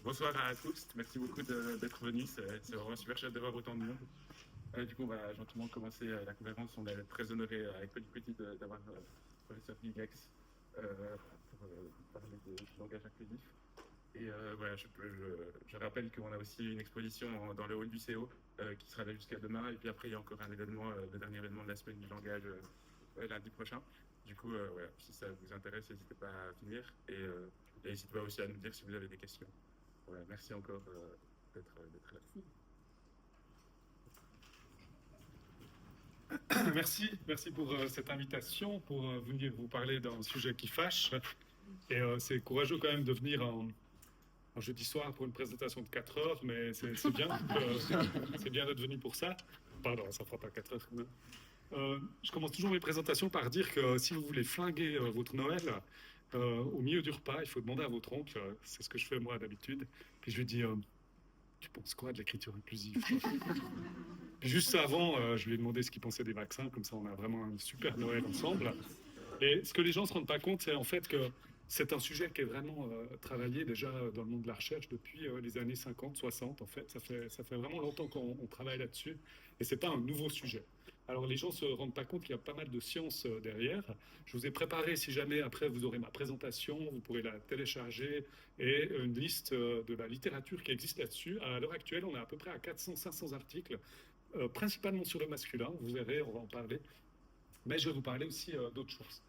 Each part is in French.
Bonsoir à tous, merci beaucoup d'être venus, c'est vraiment super chouette de voir autant de monde. Du coup, on va gentiment commencer la conférence. On est très honoré avec Petit Petit d'avoir professeur Gigex pour parler de langage inclusif. Et voilà, je rappelle qu'on a aussi une exposition dans le hall du CO qui sera là jusqu'à demain. Et puis après, il y a encore un événement, le dernier événement de la semaine du langage lundi prochain. Du coup, voilà, si ça vous intéresse, n'hésitez pas à venir. Et n'hésitez pas aussi à nous dire si vous avez des questions. Voilà, merci encore d'être là. Merci pour cette invitation, pour venir vous parler d'un sujet qui fâche. Et c'est courageux quand même de venir en jeudi soir pour une présentation de 4 heures, mais c'est bien, c'est bien d'être venu pour ça. Pardon, ça fera pas 4 heures. Je commence toujours mes présentations par dire que si vous voulez flinguer votre Noël, au milieu du repas, il faut demander à votre oncle, c'est ce que je fais moi d'habitude, puis je lui dis, tu penses quoi de l'écriture inclusive? Puis juste avant, je lui ai demandé ce qu'il pensait des vaccins, comme ça on a vraiment un super Noël ensemble. Et ce que les gens ne se rendent pas compte, c'est en fait que c'est un sujet qui est vraiment travaillé déjà dans le monde de la recherche depuis les années 50, 60. En fait, ça fait vraiment longtemps qu'on travaille là-dessus. Et c'est pas un nouveau sujet. Alors les gens ne se rendent pas compte qu'il y a pas mal de sciences derrière. Je vous ai préparé, si jamais après vous aurez ma présentation, vous pourrez la télécharger et une liste de la littérature qui existe là-dessus. À l'heure actuelle, on est à peu près à 400-500 articles, principalement sur le masculin. Vous verrez, on va en parler. Mais je vais vous parler aussi d'autres choses.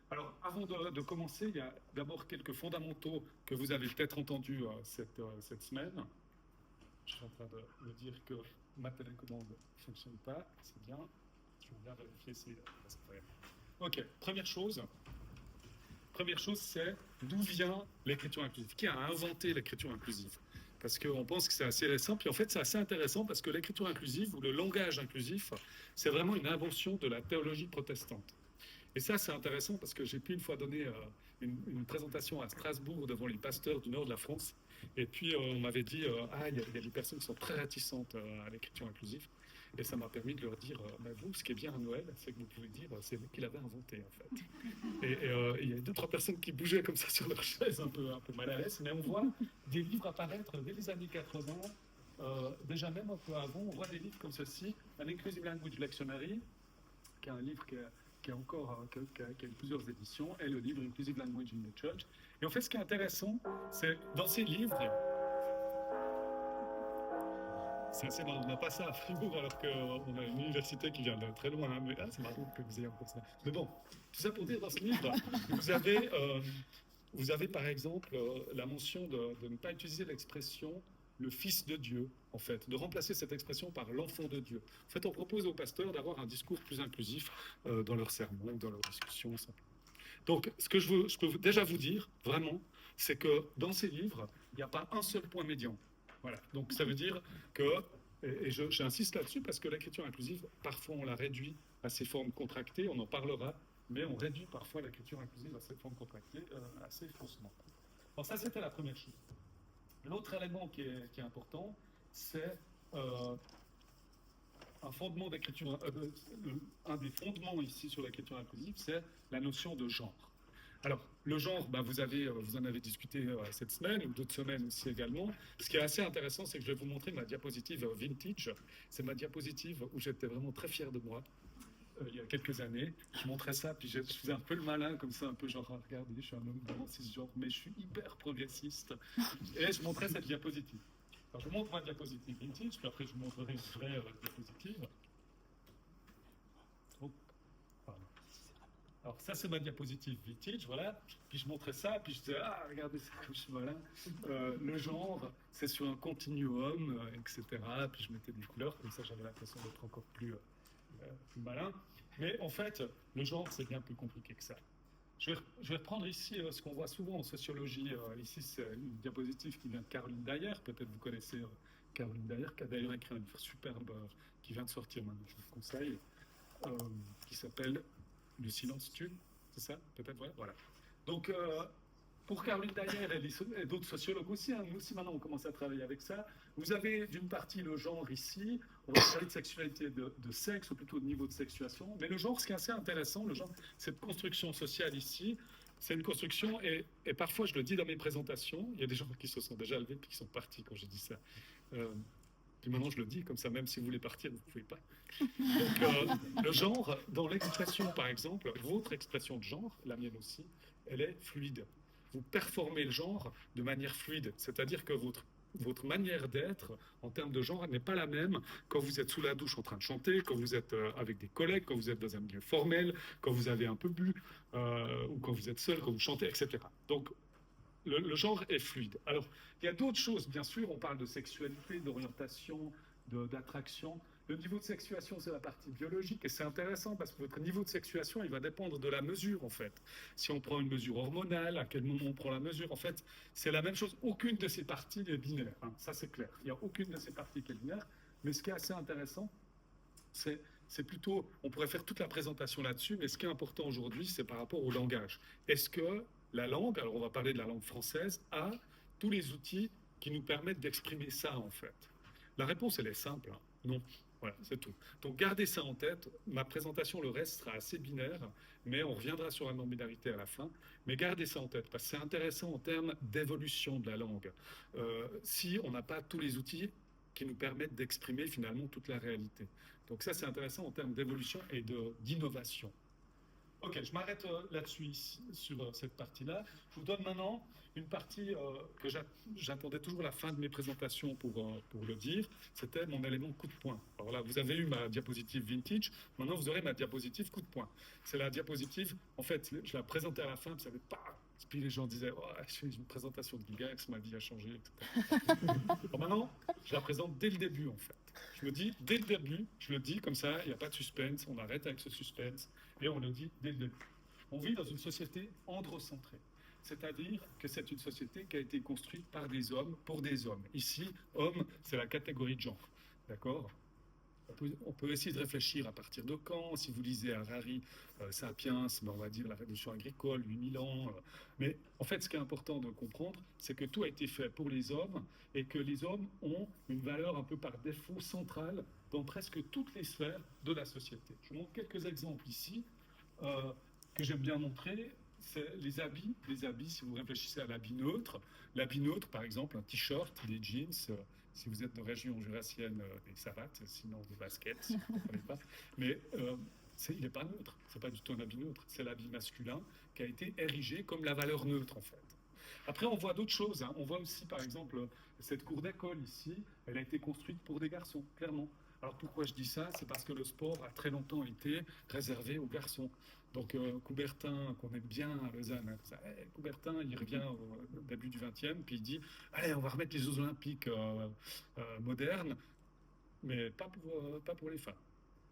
Alors, avant de commencer, il y a d'abord quelques fondamentaux que vous avez peut-être entendus cette semaine. Je suis en train de me dire que ma télécommande ne fonctionne pas, c'est bien. Je vais bien vérifier si ça fait. Ok, première chose, c'est d'où vient l'écriture inclusive? Qui a inventé l'écriture inclusive? Parce qu'on pense que c'est assez récent, puis en fait c'est assez intéressant parce que l'écriture inclusive ou le langage inclusif, c'est vraiment une invention de la théologie protestante. Et ça, c'est intéressant parce que j'ai pu une fois donner une présentation à Strasbourg devant les pasteurs du nord de la France. Et puis, on m'avait dit, il y a des personnes qui sont très réticentes à l'écriture inclusive. Et ça m'a permis de leur dire, mais vous, ce qui est bien à Noël, c'est que vous pouvez dire, c'est vous qui l'avez inventé, en fait. Et il y a deux, trois personnes qui bougeaient comme ça sur leur chaise, un peu mal à l'aise. Mais on voit des livres apparaître dès les années 80. Déjà même un peu avant, on voit des livres comme ceci, un Inclusive Language Lectionary, qui est un livre qui a eu plusieurs éditions, et le livre Inclusive Language in the Church. Et en fait, ce qui est intéressant, c'est dans ces livres, c'est assez marrant, on n'a pas ça à Fribourg alors qu'on a une université qui vient de très loin, hein, mais c'est marrant que vous ayez encore ça. Mais bon, tout ça pour dire, dans ce livre, vous avez par exemple la mention de ne pas utiliser l'expression le Fils de Dieu, en fait, de remplacer cette expression par l'enfant de Dieu. En fait, on propose aux pasteurs d'avoir un discours plus inclusif dans leurs sermons, dans leurs discussions. Simplement. Donc, ce que je peux déjà vous dire, vraiment, c'est que dans ces livres, il n'y a pas un seul point médian. Voilà. Donc, ça veut dire que, et j'insiste là-dessus parce que l'écriture inclusive, parfois, on la réduit à ses formes contractées, on en parlera, mais on réduit parfois l'écriture inclusive à ses formes contractées assez faussement. Alors, ça, c'était la première chose. L'autre élément qui est important, c'est un fondement d'écriture, un des fondements ici sur l'écriture inclusive, c'est la notion de genre. Alors, le genre, vous en avez discuté cette semaine, ou d'autres semaines aussi également. Ce qui est assez intéressant, c'est que je vais vous montrer ma diapositive vintage. C'est ma diapositive où j'étais vraiment très fier de moi. Il y a quelques années, je montrais ça, puis je faisais un peu le malin, comme ça, un peu genre, regardez, je suis un homme blanc, cisgenre, mais je suis hyper progressiste. Et je montrais cette diapositive. Alors, je vous montre ma diapositive vintage, puis après, je vous montrerai une vraie diapositive. Oh, pardon. Alors, ça, c'est ma diapositive vintage, voilà. Puis je montrais ça, puis je disais, regardez, c'est comme je suis malin. Le genre, c'est sur un continuum, etc. Puis je mettais des couleurs, comme ça, j'avais l'impression d'être encore plus malin. Mais en fait, le genre, c'est bien plus compliqué que ça. Je vais reprendre ici ce qu'on voit souvent en sociologie. Ici, c'est une diapositive qui vient de Caroline Dyer. Peut-être vous connaissez Caroline Dyer, qui a d'ailleurs écrit un livre superbe qui vient de sortir maintenant, je vous le conseille, qui s'appelle Le silence tue. C'est ça? Peut-être, ouais, voilà. Donc, pour Caroline Dyer et d'autres sociologues aussi, nous aussi maintenant on commence à travailler avec ça. Vous avez d'une partie le genre ici, on va parler de sexualité, de sexe, ou plutôt de niveau de sexuation, mais le genre, ce qui est assez intéressant, le genre, cette construction sociale ici, c'est une construction, et parfois je le dis dans mes présentations, il y a des gens qui se sont déjà levés et qui sont partis quand j'ai dit ça. Puis maintenant je le dis, comme ça même si vous voulez partir, vous ne pouvez pas. Donc le genre, dans l'expression par exemple, votre expression de genre, la mienne aussi, elle est fluide. Vous performez le genre de manière fluide, c'est-à-dire que votre manière d'être en termes de genre n'est pas la même quand vous êtes sous la douche en train de chanter, quand vous êtes avec des collègues, quand vous êtes dans un milieu formel, quand vous avez un peu bu, ou quand vous êtes seul, quand vous chantez, etc. Donc, le genre est fluide. Alors, il y a d'autres choses, bien sûr, on parle de sexualité, d'orientation, d'attraction. Le niveau de sexuation, c'est la partie biologique, et c'est intéressant parce que votre niveau de sexuation, il va dépendre de la mesure, en fait. Si on prend une mesure hormonale, à quel moment on prend la mesure, en fait, c'est la même chose. Aucune de ces parties n'est binaire, hein. Ça c'est clair. Il n'y a aucune de ces parties qui est binaire, mais ce qui est assez intéressant, c'est plutôt, on pourrait faire toute la présentation là-dessus, mais ce qui est important aujourd'hui, c'est par rapport au langage. Est-ce que la langue, alors on va parler de la langue française, a tous les outils qui nous permettent d'exprimer ça, en fait? La réponse, elle est simple, hein. Non. Voilà, c'est tout. Donc gardez ça en tête. Ma présentation, le reste sera assez binaire, mais on reviendra sur la non-binarité à la fin. Mais gardez ça en tête, parce que c'est intéressant en termes d'évolution de la langue. Si on n'a pas tous les outils qui nous permettent d'exprimer finalement toute la réalité. Donc ça, c'est intéressant en termes d'évolution et d'innovation. Ok, je m'arrête là-dessus, sur cette partie-là. Je vous donne maintenant une partie que j'attendais toujours la fin de mes présentations pour le dire. C'était mon élément coup de poing. Alors là, vous avez eu ma diapositive vintage. Maintenant, vous aurez ma diapositive coup de poing. C'est la diapositive, en fait, je la présentais à la fin, puis ça avait pas. Puis les gens disaient, oh, je fais une présentation de Gigax, ma vie a changé, etc. Alors maintenant, je la présente dès le début, en fait. Je me dis, dès le début, je le dis comme ça, il n'y a pas de suspense, on arrête avec ce suspense, et on le dit dès le début. On vit dans une société androcentrée, c'est-à-dire que c'est une société qui a été construite par des hommes, pour des hommes. Ici, homme, c'est la catégorie de genre, d'accord ? On peut essayer de réfléchir à partir de quand. Si vous lisez Harari, Sapiens, on va dire la révolution agricole, 8000 ans. Mais en fait, ce qui est important de comprendre, c'est que tout a été fait pour les hommes et que les hommes ont une valeur un peu par défaut centrale dans presque toutes les sphères de la société. Je vous montre quelques exemples ici que j'aime bien montrer. C'est les habits. Les habits, si vous réfléchissez à l'habit neutre, par exemple, un t-shirt, des jeans. Si vous êtes de région jurassienne, des savates, sinon des baskets, si vous ne comprenez pas. Mais il n'est pas neutre, c'est pas du tout un habit neutre, c'est l'habit masculin qui a été érigé comme la valeur neutre en fait. Après, on voit d'autres choses, hein. On voit aussi, par exemple, cette cour d'école ici, elle a été construite pour des garçons, clairement. Alors pourquoi je dis ça? C'est parce que le sport a très longtemps été réservé aux garçons. Donc Coubertin, qu'on aime bien à Lausanne, hein, Coubertin, il revient au début du XXe, puis il dit allez, on va remettre les Jeux Olympiques modernes, mais pas pour les femmes.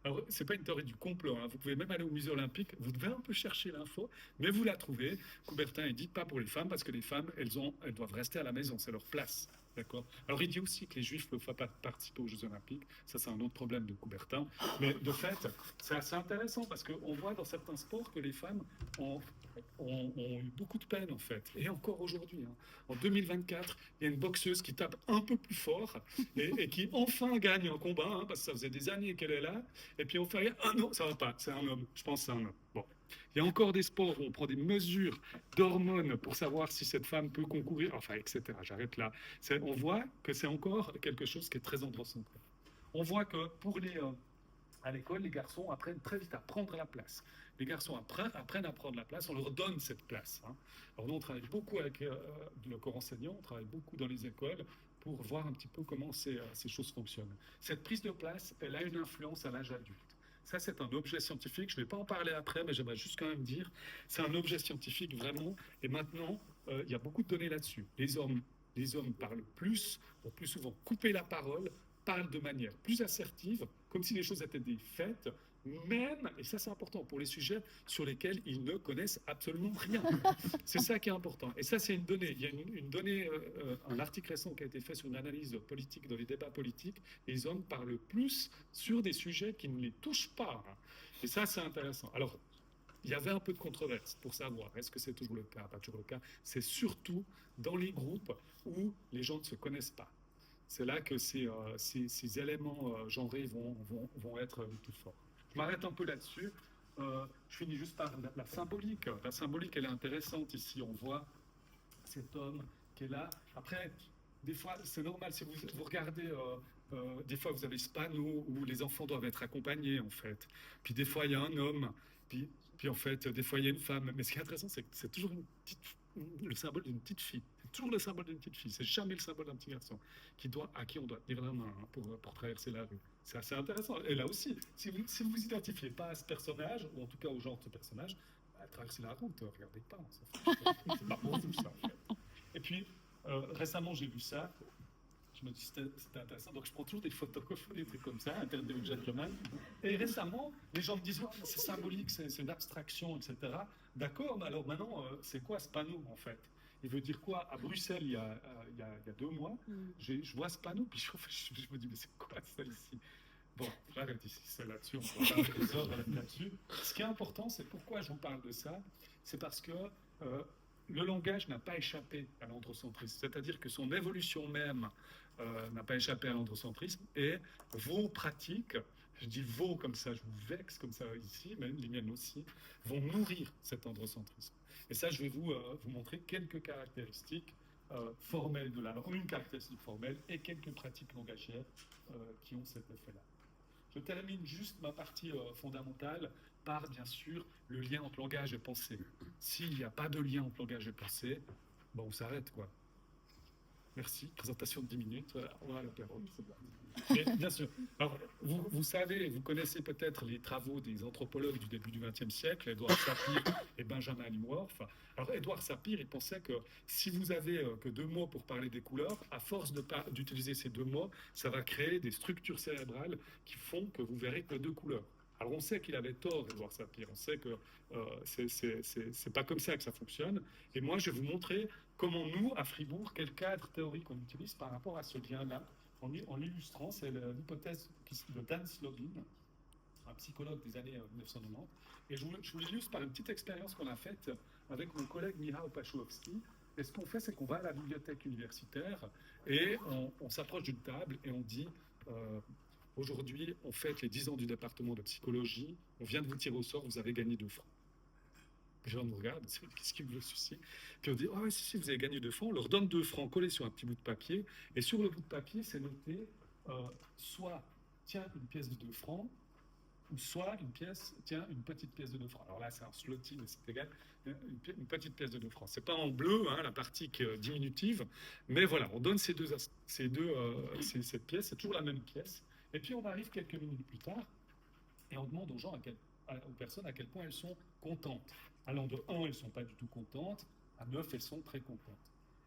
Alors, c'est pas une théorie du complot, hein. Vous pouvez même aller au musée olympique, vous devez un peu chercher l'info, mais vous la trouvez. Coubertin, il dit pas pour les femmes, parce que les femmes, elles doivent rester à la maison, c'est leur place. D'accord. Alors, il dit aussi que les Juifs ne peuvent pas participer aux Jeux Olympiques. Ça, c'est un autre problème de Coubertin. Mais de fait, c'est assez intéressant parce qu'on voit dans certains sports que les femmes ont eu beaucoup de peine, en fait. Et encore aujourd'hui, hein. En 2024, il y a une boxeuse qui tape un peu plus fort et qui enfin gagne un combat, hein, parce que ça faisait des années qu'elle est là. Et puis on fait, ah non, ça va pas, c'est un homme. Je pense que c'est un homme. Bon. Il y a encore des sports où on prend des mesures d'hormones pour savoir si cette femme peut concourir, enfin, etc. J'arrête là. On voit que c'est encore quelque chose qui est très androcentré. On voit que à l'école, les garçons apprennent très vite à prendre la place. Les garçons apprennent à prendre la place, on leur donne cette place, hein. Alors nous, on travaille beaucoup avec le corps enseignant, on travaille beaucoup dans les écoles pour voir un petit peu comment ces choses fonctionnent. Cette prise de place, elle a une influence à l'âge adulte. Ça, c'est un objet scientifique. Je ne vais pas en parler après, mais j'aimerais juste quand même dire, c'est un objet scientifique vraiment. Et maintenant, il y a beaucoup de données là-dessus. Les hommes parlent plus, vont plus souvent couper la parole, parlent de manière plus assertive, comme si les choses étaient des faits, même, et ça c'est important, pour les sujets sur lesquels ils ne connaissent absolument rien. C'est ça qui est important. Et ça c'est une donnée. Il y a une donnée, un article récent qui a été fait sur une analyse politique dans les débats politiques. Les hommes parlent plus sur des sujets qui ne les touchent pas. Et ça c'est intéressant. Alors, il y avait un peu de controverse pour savoir, est-ce que c'est toujours le cas, pas toujours le cas. C'est surtout dans les groupes où les gens ne se connaissent pas. C'est là que ces éléments genrés vont être les plus forts. Je m'arrête un peu là-dessus. Je finis juste par la symbolique. La symbolique, elle est intéressante ici. On voit cet homme qui est là. Après, des fois, c'est normal, si vous regardez, des fois vous avez ce panneau où les enfants doivent être accompagnés, en fait. Puis des fois, il y a un homme, puis en fait, des fois, il y a une femme. Mais ce qui est intéressant, c'est que c'est toujours le symbole d'une petite fille. C'est toujours le symbole d'une petite fille. C'est jamais le symbole d'un petit garçon à qui on doit tenir la main hein, pour traverser la rue. C'est assez intéressant. Et là aussi, si vous identifiez pas à ce personnage, ou en tout cas au genre de ce personnage, bah, traversez la route, regardez pas. C'est pas pour vous, ça, en fait. Et puis, récemment, j'ai vu ça. Je me dis c'était intéressant. Donc, je prends toujours des photocopies, des trucs comme ça, interdit aux gentlemen. Et récemment, les gens me disent oh, c'est symbolique, c'est une abstraction, etc. D'accord, mais alors maintenant, c'est quoi ce panneau, en fait? Il veut dire quoi? À Bruxelles, il y a 2 mois, je vois ce panneau, puis je me dis mais c'est quoi ça ici? Bon, j'arrête ici, c'est là-dessus, on va parler des heures là-dessus. Ce qui est important, c'est pourquoi je vous parle de ça, c'est parce que le langage n'a pas échappé à l'androcentrisme, c'est-à-dire que son évolution même n'a pas échappé à l'androcentrisme, et vos pratiques, je dis vos comme ça, je vous vexe comme ça ici, mais les miennes aussi, vont nourrir cet androcentrisme. Et ça, je vais vous montrer quelques caractéristiques formelles de la langue, une caractéristique formelle et quelques pratiques langagières qui ont cet effet-là. Je termine juste ma partie fondamentale par, bien sûr, le lien entre langage et pensée. S'il n'y a pas de lien entre langage et pensée, bon, on s'arrête, quoi. Merci, présentation de 10 minutes, voilà, on va l'apéro, c'est bon. Mais, bien sûr, alors, vous savez, vous connaissez peut-être les travaux des anthropologues du début du XXe siècle, Édouard Sapir et Benjamin Limworth. Alors, Édouard Sapir, il pensait que si vous avez que 2 mots pour parler des couleurs, à force d'utiliser ces 2 mots, ça va créer des structures cérébrales qui font que vous verrez que 2 couleurs. Alors on sait qu'il avait tort, Édouard Sapir, on sait que c'est pas comme ça que ça fonctionne. Et moi, je vais vous montrer comment nous, à Fribourg, quel cadre théorique on utilise par rapport à ce lien-là, en l'illustrant. C'est l'hypothèse de Dan Slobin, un psychologue des années 1990. Et je vous l'illustre par une petite expérience qu'on a faite avec mon collègue Michał Paszłowski. Et ce qu'on fait, c'est qu'on va à la bibliothèque universitaire et on s'approche d'une table et on dit aujourd'hui, on fête les 10 ans du département de psychologie, on vient de vous tirer au sort, vous avez gagné 2 francs. Les gens nous regardent, qu'est-ce qui vous soucie? Puis on dit, oh, si, vous avez gagné 2 francs, on leur donne 2 francs collés sur un petit bout de papier, et sur le bout de papier, c'est noté soit, tiens, une pièce de 2 francs, ou soit une pièce, tiens, une petite pièce de 2 francs. Alors là, c'est un zloty, mais c'est égal, une petite pièce de 2 francs. C'est pas en bleu, hein, la partie diminutive, mais voilà, on donne cette pièce, c'est toujours la même pièce, et puis on arrive quelques minutes plus tard, et on demande aux gens, aux personnes, à quel point elles sont contentes. Allant de 1, elles ne sont pas du tout contentes, à 9, elles sont très contentes.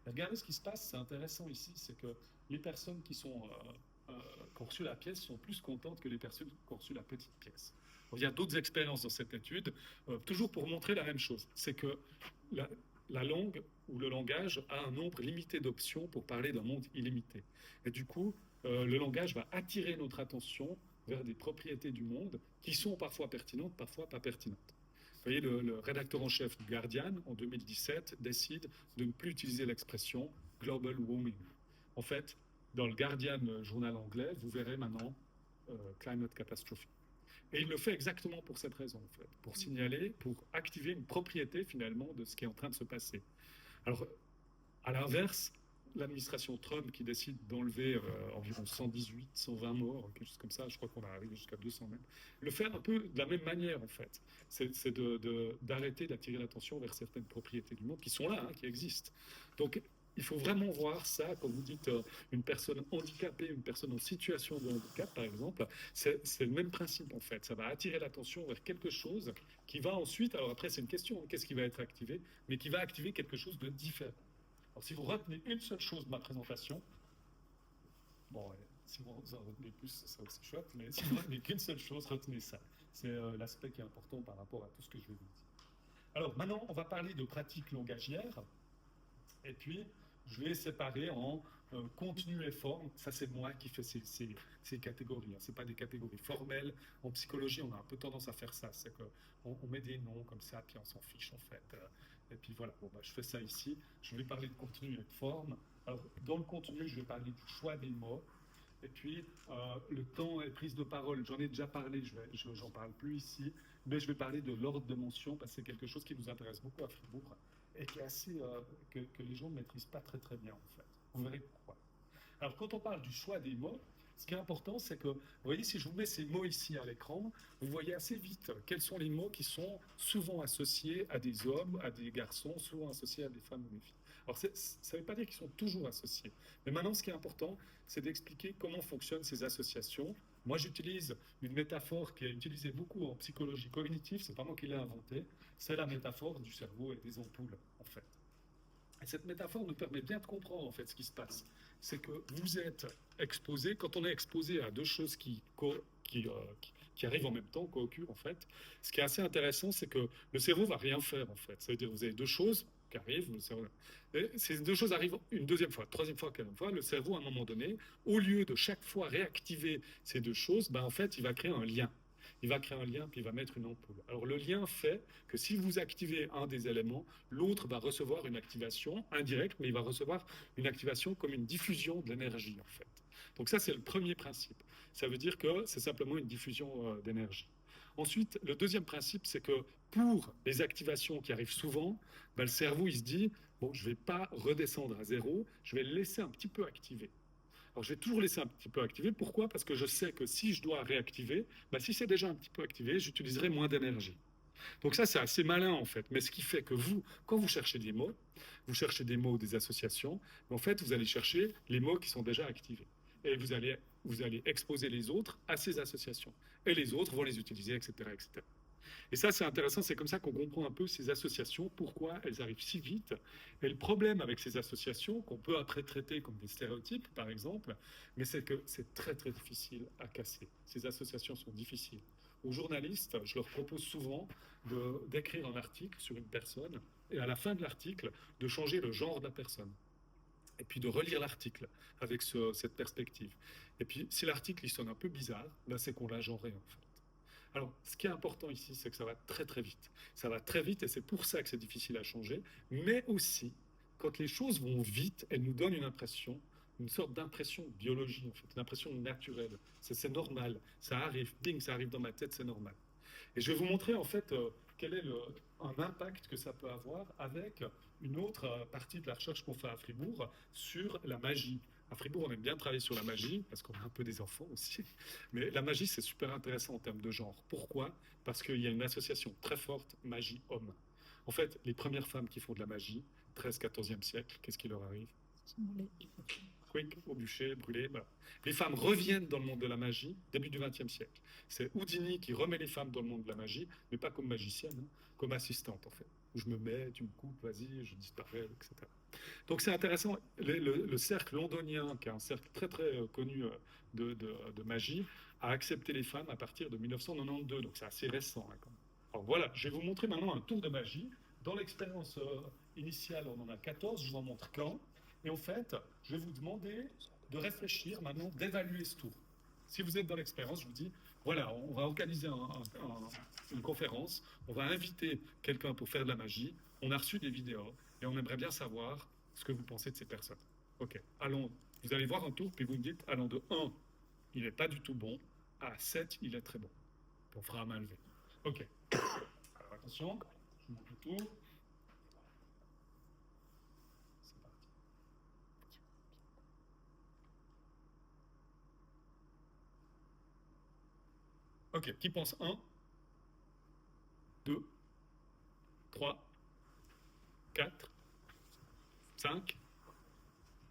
Et regardez ce qui se passe, c'est intéressant ici, c'est que les personnes qui ont reçu la pièce sont plus contentes que les personnes qui ont reçu la petite pièce. Il y a d'autres expériences dans cette étude, toujours pour montrer la même chose. C'est que la langue ou le langage a un nombre limité d'options pour parler d'un monde illimité. Et du coup, le langage va attirer notre attention vers des propriétés du monde qui sont parfois pertinentes, parfois pas pertinentes. Vous voyez, le rédacteur en chef du Guardian, en 2017, décide de ne plus utiliser l'expression global warming. En fait, dans le Guardian, journal anglais, vous verrez maintenant climate catastrophe. Et il le fait exactement pour cette raison, en fait, pour signaler, pour activer une propriété finalement de ce qui est en train de se passer. Alors, à l'inverse, l'administration Trump qui décide d'enlever environ 118, 120 morts, quelque chose comme ça, je crois qu'on va arriver jusqu'à 200 même, le fait un peu de la même manière en fait. C'est d'arrêter d'attirer l'attention vers certaines propriétés du monde qui sont là, hein, qui existent. Donc il faut vraiment voir ça, quand vous dites une personne handicapée, une personne en situation de handicap par exemple, c'est le même principe en fait. Ça va attirer l'attention vers quelque chose qui va ensuite, alors après c'est une question, qu'est-ce qui va être activé, mais qui va activer quelque chose de différent. Alors, si vous retenez une seule chose de ma présentation, bon, si vous en retenez plus, ça serait aussi chouette, mais si vous retenez qu'une seule chose, retenez ça. C'est l'aspect qui est important par rapport à tout ce que je vais vous dire. Alors, maintenant, on va parler de pratiques langagières, et puis, je vais séparer en contenu et forme. Ça, c'est moi qui fais ces catégories. Hein. Ce pas des catégories formelles. En psychologie, on a un peu tendance à faire ça. C'est qu'on met des noms comme ça, puis on s'en fiche, en fait. Et puis voilà, bon, je fais ça ici. Je vais parler de contenu et de forme. Alors, dans le contenu, je vais parler du choix des mots. Et puis, le temps et prise de parole. J'en ai déjà parlé, j'en parle plus ici, mais je vais parler de l'ordre de mention parce que c'est quelque chose qui nous intéresse beaucoup à Fribourg et qui est assez, que les gens ne maîtrisent pas très très bien en fait. Vous verrez pourquoi. Alors, quand on parle du choix des mots, ce qui est important, c'est que, vous voyez, si je vous mets ces mots ici à l'écran, vous voyez assez vite quels sont les mots qui sont souvent associés à des hommes, à des garçons, souvent associés à des femmes ou des filles. Alors, ça ne veut pas dire qu'ils sont toujours associés. Mais maintenant, ce qui est important, c'est d'expliquer comment fonctionnent ces associations. Moi, j'utilise une métaphore qui est utilisée beaucoup en psychologie cognitive, c'est pas moi qui l'ai inventée, c'est la métaphore du cerveau et des ampoules, en fait. Et cette métaphore nous permet bien de comprendre en fait ce qui se passe. C'est que vous êtes exposé, quand on est exposé à deux choses qui arrivent en même temps, co-occurrent en fait, ce qui est assez intéressant, c'est que le cerveau va rien faire en fait. Ça veut dire que vous avez deux choses qui arrivent, et ces deux choses arrivent une deuxième fois, troisième fois, quatrième fois, le cerveau à un moment donné, au lieu de chaque fois réactiver ces deux choses, ben, en fait il va créer un lien. Il va créer un lien, puis il va mettre une ampoule. Alors le lien fait que si vous activez un des éléments, l'autre va recevoir une activation indirecte, mais il va recevoir une activation comme une diffusion de l'énergie, en fait. Donc ça, c'est le premier principe. Ça veut dire que c'est simplement une diffusion d'énergie. Ensuite, le deuxième principe, c'est que pour les activations qui arrivent souvent, ben, le cerveau, il se dit, bon, je ne vais pas redescendre à zéro, je vais le laisser un petit peu activer. Alors, je vais toujours laisser un petit peu activer. Pourquoi? Parce que je sais que si je dois réactiver, ben, si c'est déjà un petit peu activé, j'utiliserai moins d'énergie. Donc ça, c'est assez malin en fait. Mais ce qui fait que vous, quand vous cherchez des mots, des associations, en fait, vous allez chercher les mots qui sont déjà activés. Et vous allez exposer les autres à ces associations. Et les autres vont les utiliser, etc., etc. Et ça, c'est intéressant, c'est comme ça qu'on comprend un peu ces associations, pourquoi elles arrivent si vite. Et le problème avec ces associations, qu'on peut après traiter comme des stéréotypes, par exemple, mais c'est que c'est très, très difficile à casser. Ces associations sont difficiles. Aux journalistes, je leur propose souvent d'écrire un article sur une personne, et à la fin de l'article, de changer le genre de la personne. Et puis de relire l'article avec cette perspective. Et puis, si l'article il sonne un peu bizarre, ben c'est qu'on l'a genré en fait. Alors, ce qui est important ici, c'est que ça va très très vite. Ça va très vite et c'est pour ça que c'est difficile à changer. Mais aussi, quand les choses vont vite, elles nous donnent une impression, une sorte d'impression de biologie, en fait, une impression naturelle. C'est normal, ça arrive, ding, ça arrive dans ma tête, c'est normal. Et je vais vous montrer en fait quel est un impact que ça peut avoir avec une autre partie de la recherche qu'on fait à Fribourg sur la magie. À Fribourg, on aime bien travailler sur la magie, parce qu'on a un peu des enfants aussi. Mais la magie, c'est super intéressant en termes de genre. Pourquoi? Parce qu'il y a une association très forte magie-homme. En fait, les premières femmes qui font de la magie, 13-14e siècle, qu'est-ce qui leur arrive? Quick, au bûcher, brûlé. Voilà. Les femmes reviennent dans le monde de la magie début du XXe siècle. C'est Houdini qui remet les femmes dans le monde de la magie, mais pas comme magicienne, hein, comme assistante en fait. Où je me mets, tu me coupes, vas-y, je disparais, etc. Donc c'est intéressant. Le cercle londonien, qui est un cercle très très connu de magie, a accepté les femmes à partir de 1992. Donc c'est assez récent. Hein, quand même. Alors voilà, je vais vous montrer maintenant un tour de magie. Dans l'expérience initiale, on en a 14, je vous en montre qu'un. Et en fait, je vais vous demander de réfléchir maintenant, d'évaluer ce tour. Si vous êtes dans l'expérience, je vous dis, voilà, on va organiser une conférence, on va inviter quelqu'un pour faire de la magie, on a reçu des vidéos, et on aimerait bien savoir ce que vous pensez de ces personnes. Ok, allons, vous allez voir un tour, puis vous me dites, allons de 1, il n'est pas du tout bon, à 7, il est très bon. On fera à main levée. Ok, alors attention, je monte le tour. Ok, qui pense 1, 2, 3, 4, 5,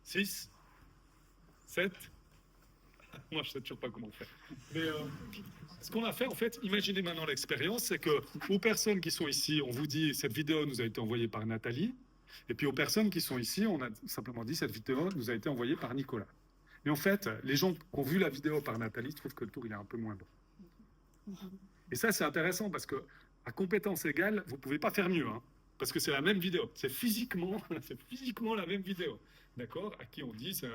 6, 7. Moi, je ne sais toujours pas comment faire. Mais ce qu'on a fait, en fait, imaginez maintenant l'expérience, c'est que aux personnes qui sont ici, on vous dit, cette vidéo nous a été envoyée par Nathalie, et puis aux personnes qui sont ici, on a simplement dit, cette vidéo nous a été envoyée par Nicolas. Mais en fait, les gens qui ont vu la vidéo par Nathalie trouvent que le tour, il est un peu moins bon. Et ça, c'est intéressant parce que à compétence égale, vous ne pouvez pas faire mieux, hein, parce que c'est la même vidéo. C'est physiquement la même vidéo. d'accord, à qui on dit ça.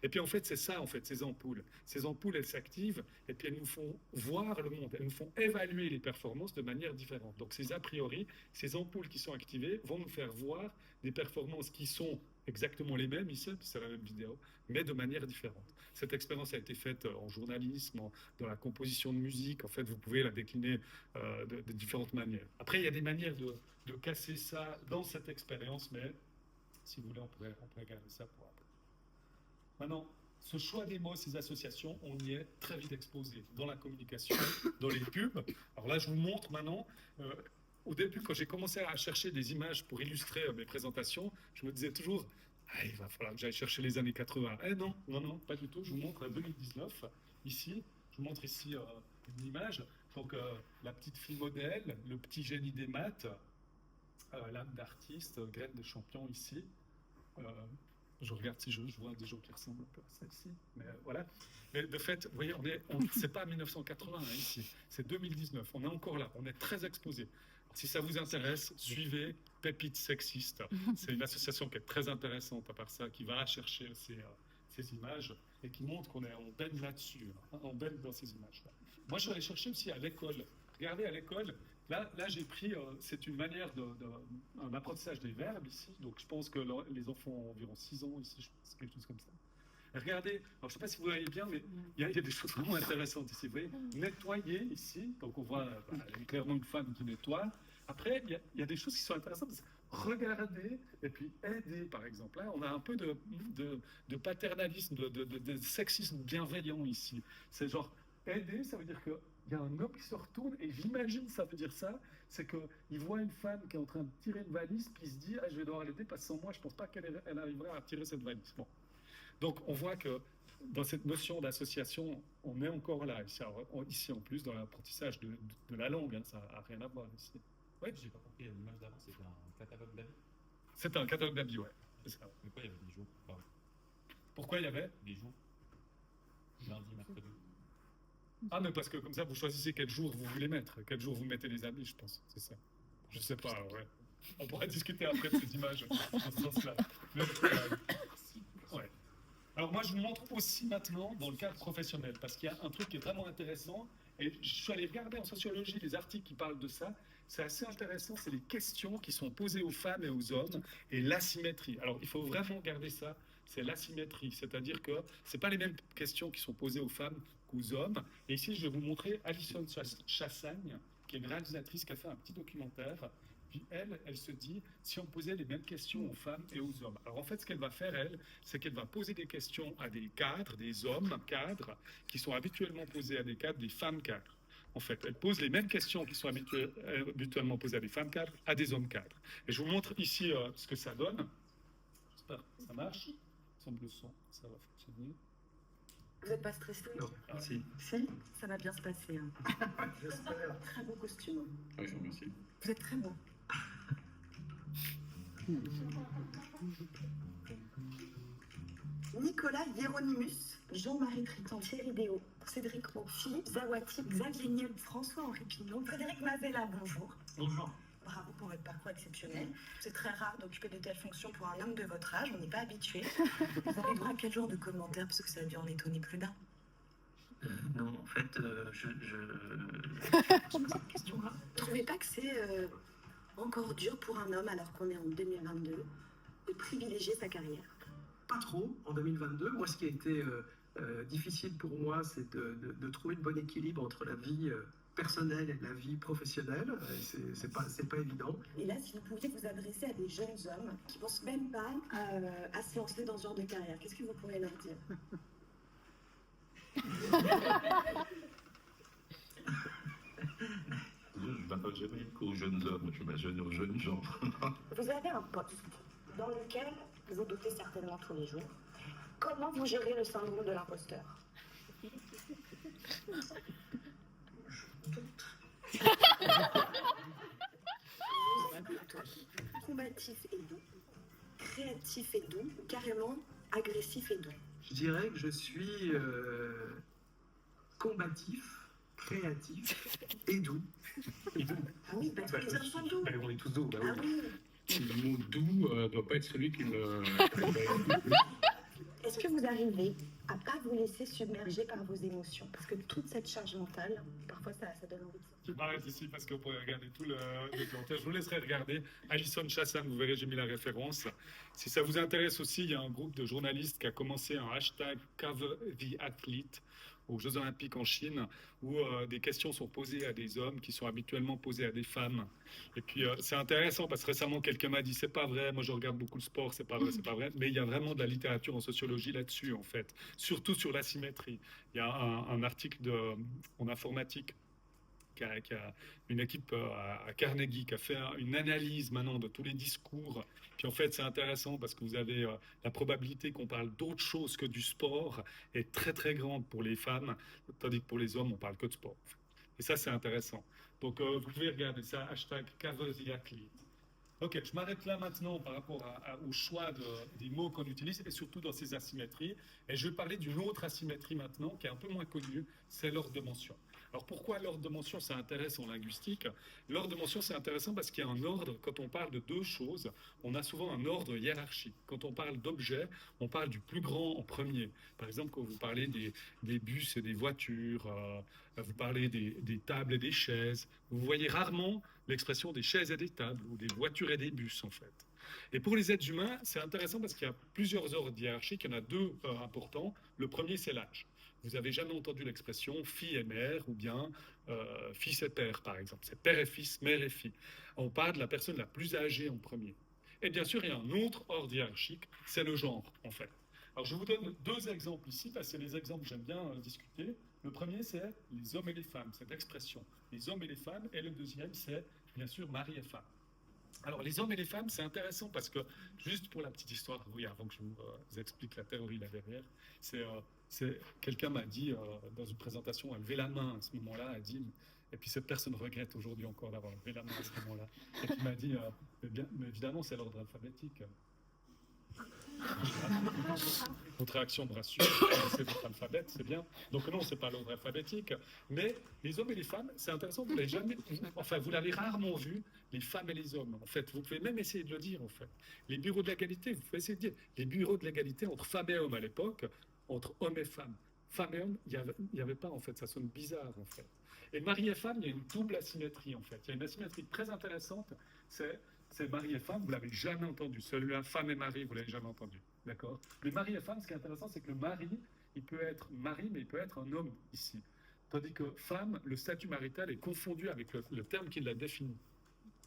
Et puis en fait, c'est ça, en fait, ces ampoules. Ces ampoules, elles s'activent et puis elles nous font voir le monde, elles nous font évaluer les performances de manière différente. Donc ces a priori, ces ampoules qui sont activées vont nous faire voir des performances qui sont exactement les mêmes ici, c'est la même vidéo, mais de manière différente. Cette expérience a été faite en journalisme, dans la composition de musique. En fait, vous pouvez la décliner de différentes manières. Après, il y a des manières de casser ça dans cette expérience, mais si vous voulez, on pourrait garder ça pour après. Maintenant, ce choix des mots, ces associations, on y est très vite exposé dans la communication, dans les pubs. Alors là, je vous montre maintenant. Au début, quand j'ai commencé à chercher des images pour illustrer mes présentations, je me disais toujours, ah, il va falloir que j'aille chercher les années 80. Eh non, non, non, pas du tout. Je vous montre 2019. Ici, je vous montre ici une image. Donc, la petite fille modèle, le petit génie des maths, l'âme d'artiste, graine de champion ici. Je regarde si je vois des gens qui ressemblent un peu à celle-ci. Mais voilà. Mais de fait, vous voyez, c'est pas 1980 hein, ici, c'est 2019. On est encore là, on est très exposé. Alors, si ça vous intéresse, suivez Pépites Sexistes. C'est une association qui est très intéressante à part ça, qui va chercher ces images et qui montre qu'on baigne là-dessus, hein, on baigne dans ces images-là. Moi, je suis allé chercher aussi à l'école. Regardez à l'école. Là j'ai pris, c'est une manière un apprentissage des verbes ici. Donc, je pense que les enfants ont environ 6 ans ici, je pense, quelque chose comme ça. Et regardez, alors je ne sais pas si vous voyez bien, mais il y a des choses vraiment intéressantes ici. Vous voyez, nettoyer ici, donc on voit clairement une femme qui nettoie. Après, il y a des choses qui sont intéressantes. Regarder et puis aider, par exemple. Là, on a un peu de paternalisme, de sexisme bienveillant ici. C'est genre, aider, ça veut dire que il y a un homme qui se retourne, et j'imagine ça veut dire ça, c'est qu'il voit une femme qui est en train de tirer une valise, puis il se dit, ah, je vais devoir l'aider, parce que sans moi, je ne pense pas qu'elle arrivera à tirer cette valise. Bon. Donc, on voit que dans cette notion d'association, on est encore là. Ici en plus, dans l'apprentissage de la langue, hein, ça n'a rien à voir ici. Oui, j'ai pas compris, l'image d'avant, c'était un catalogue d'avis. C'était un catalogue d'avis, ouais. Mais quoi, il y avait des jours? Pourquoi il y avait des jours? Lundi, mercredi. Ah, mais parce que comme ça, vous choisissez quel jour vous voulez mettre, quel jour vous mettez les habits, je pense, c'est ça. Je sais pas, ouais. On pourrait discuter après de cette image dans ce sens-là. Ouais. Alors moi, je vous montre aussi maintenant dans le cadre professionnel, parce qu'il y a un truc qui est vraiment intéressant, et je suis allé regarder en sociologie les articles qui parlent de ça. C'est assez intéressant, c'est les questions qui sont posées aux femmes et aux hommes, et l'asymétrie. Alors, il faut vraiment garder ça, c'est l'asymétrie, c'est-à-dire que ce pas les mêmes questions qui sont posées aux femmes qu'aux hommes. Et ici, je vais vous montrer Alison Chassagne, qui est une réalisatrice qui a fait un petit documentaire. Puis elle se dit, si on posait les mêmes questions aux femmes et aux hommes. Alors en fait, ce qu'elle va faire, c'est qu'elle va poser des questions à des cadres, des hommes cadres, qui sont habituellement posées à des cadres, des femmes cadres. En fait, elle pose les mêmes questions qui sont habituellement posées à des femmes cadres, à des hommes cadres. Et je vous montre ici ce que ça donne. J'espère que ça marche. Il semble le son, ça va fonctionner. Vous n'êtes pas stressé? Non, si. Si, ça va bien se passer. Hein. J'espère. Très beau costume. Oui, je vous remercie. Vous êtes très beau. Nicolas Hieronymus, Jean-Marie Triton, Thierry Déo, Cédric Roux, Philippe Zawati, Xavier Niel, François-Henri Pignon, Frédéric Mazella, bonjour. Bonjour. Bravo pour votre parcours exceptionnel. C'est très rare d'occuper de telles fonctions pour un homme de votre âge, on n'est pas habitué. Vous avez droit à quel genre de commentaires, parce que ça a dû en étonner plus d'un? Non, en fait, Je pose cette question-là. Vous ne trouvez pas que c'est encore dur pour un homme, alors qu'on est en 2022, de privilégier sa carrière? Pas trop en 2022. Moi, ce qui a été difficile pour moi, c'est de trouver le bon équilibre entre la vie personnelle et la vie professionnelle. C'est pas évident. Et là, si vous pouviez vous adresser à des jeunes hommes qui ne pensent même pas à se lancer dans ce genre de carrière, qu'est-ce que vous pourriez leur dire? Je ne m'appelle jamais aux jeunes hommes, je m'appelle aux jeunes gens. Vous avez un poste dans lequel vous doutez certainement tous les jours. Comment vous gérez le syndrome de l'imposteur? Combatif et doux, créatif et doux, carrément agressif et doux. Je dirais que je suis combatif, créatif et doux. Ah oui, parce que vous êtes doux. On est tous doux, bah Ah oui. oui, Le mot doux doit pas être celui qui me... Est-ce que vous arrivez à pas vous laisser submerger par vos émotions? Parce que toute cette charge mentale, parfois ça donne envie de sortir. Je m'arrête ici parce que vous pourrez regarder tout le documentaire. Je vous laisserai regarder. Alison Chassan, vous verrez, j'ai mis la référence. Si ça vous intéresse aussi, il y a un groupe de journalistes qui a commencé un hashtag Cover the Athlete aux Jeux Olympiques en Chine, où des questions sont posées à des hommes qui sont habituellement posées à des femmes. Et puis c'est intéressant parce que récemment quelqu'un m'a dit c'est pas vrai, moi je regarde beaucoup le sport, c'est pas vrai, c'est pas vrai. Mais il y a vraiment de la littérature en sociologie là-dessus en fait, surtout sur l'asymétrie. Il y a un article en informatique qui a une équipe à Carnegie qui a fait une analyse maintenant de tous les discours. Puis en fait, c'est intéressant parce que vous avez la probabilité qu'on parle d'autre chose que du sport est très très grande pour les femmes, tandis que pour les hommes, on parle que de sport. Et ça, c'est intéressant. Donc, vous pouvez regarder ça, hashtag Cover the Athlete. Ok, je m'arrête là maintenant par rapport au choix des mots qu'on utilise et surtout dans ces asymétries. Et je vais parler d'une autre asymétrie maintenant qui est un peu moins connue, c'est l'ordre de mention. Alors pourquoi l'ordre de mention ça intéresse en linguistique? L'ordre de mention c'est intéressant parce qu'il y a un ordre, quand on parle de deux choses, on a souvent un ordre hiérarchique. Quand on parle d'objets, on parle du plus grand en premier. Par exemple, quand vous parlez des bus et des voitures, vous parlez des tables et des chaises, vous voyez rarement l'expression des chaises et des tables, ou des voitures et des bus, en fait. Et pour les êtres humains, c'est intéressant parce qu'il y a plusieurs ordres hiérarchiques, il y en a deux importants. Le premier, c'est l'âge. Vous avez jamais entendu l'expression fille et mère, ou bien fils et père, par exemple. C'est père et fils, mère et fille. On parle de la personne la plus âgée en premier. Et bien sûr, il y a un autre ordre hiérarchique, c'est le genre, en fait. Alors, je vous donne deux exemples ici, parce que c'est les exemples que j'aime bien discuter. Le premier, c'est les hommes et les femmes, c'est l'expression. Les hommes et les femmes. Et le deuxième, c'est, bien sûr, mari et femme. Alors, les hommes et les femmes, c'est intéressant parce que, juste pour la petite histoire, oui, avant que je vous explique la théorie là derrière, quelqu'un m'a dit, dans une présentation, a levé la main à ce moment-là, a dit, et puis cette personne regrette aujourd'hui encore d'avoir levé la main à ce moment-là, et puis m'a dit, mais évidemment, c'est l'ordre alphabétique. Votre réaction me rassure, c'est votre alphabet, c'est bien. Donc non, c'est pas l'ordre alphabétique. Mais les hommes et les femmes, c'est intéressant, vous l'avez jamais, enfin vous l'avez rarement vu, les femmes et les hommes. En fait, vous pouvez même essayer de le dire. En fait, les bureaux de l'égalité, vous pouvez essayer de dire les bureaux de l'égalité entre femmes et hommes à l'époque, entre hommes et femmes. Femmes et hommes, il n'y avait pas en fait, ça sonne bizarre en fait. Et mari et femme, il y a une double asymétrie en fait. Il y a une asymétrie très intéressante, c'est mari et femme, vous l'avez jamais entendu. Celui-là, femme et mari, vous l'avez jamais entendu. D'accord? Mais mari et femme, ce qui est intéressant, c'est que le mari, il peut être mari, mais il peut être un homme ici. Tandis que femme, le statut marital est confondu avec le terme qui l'a défini.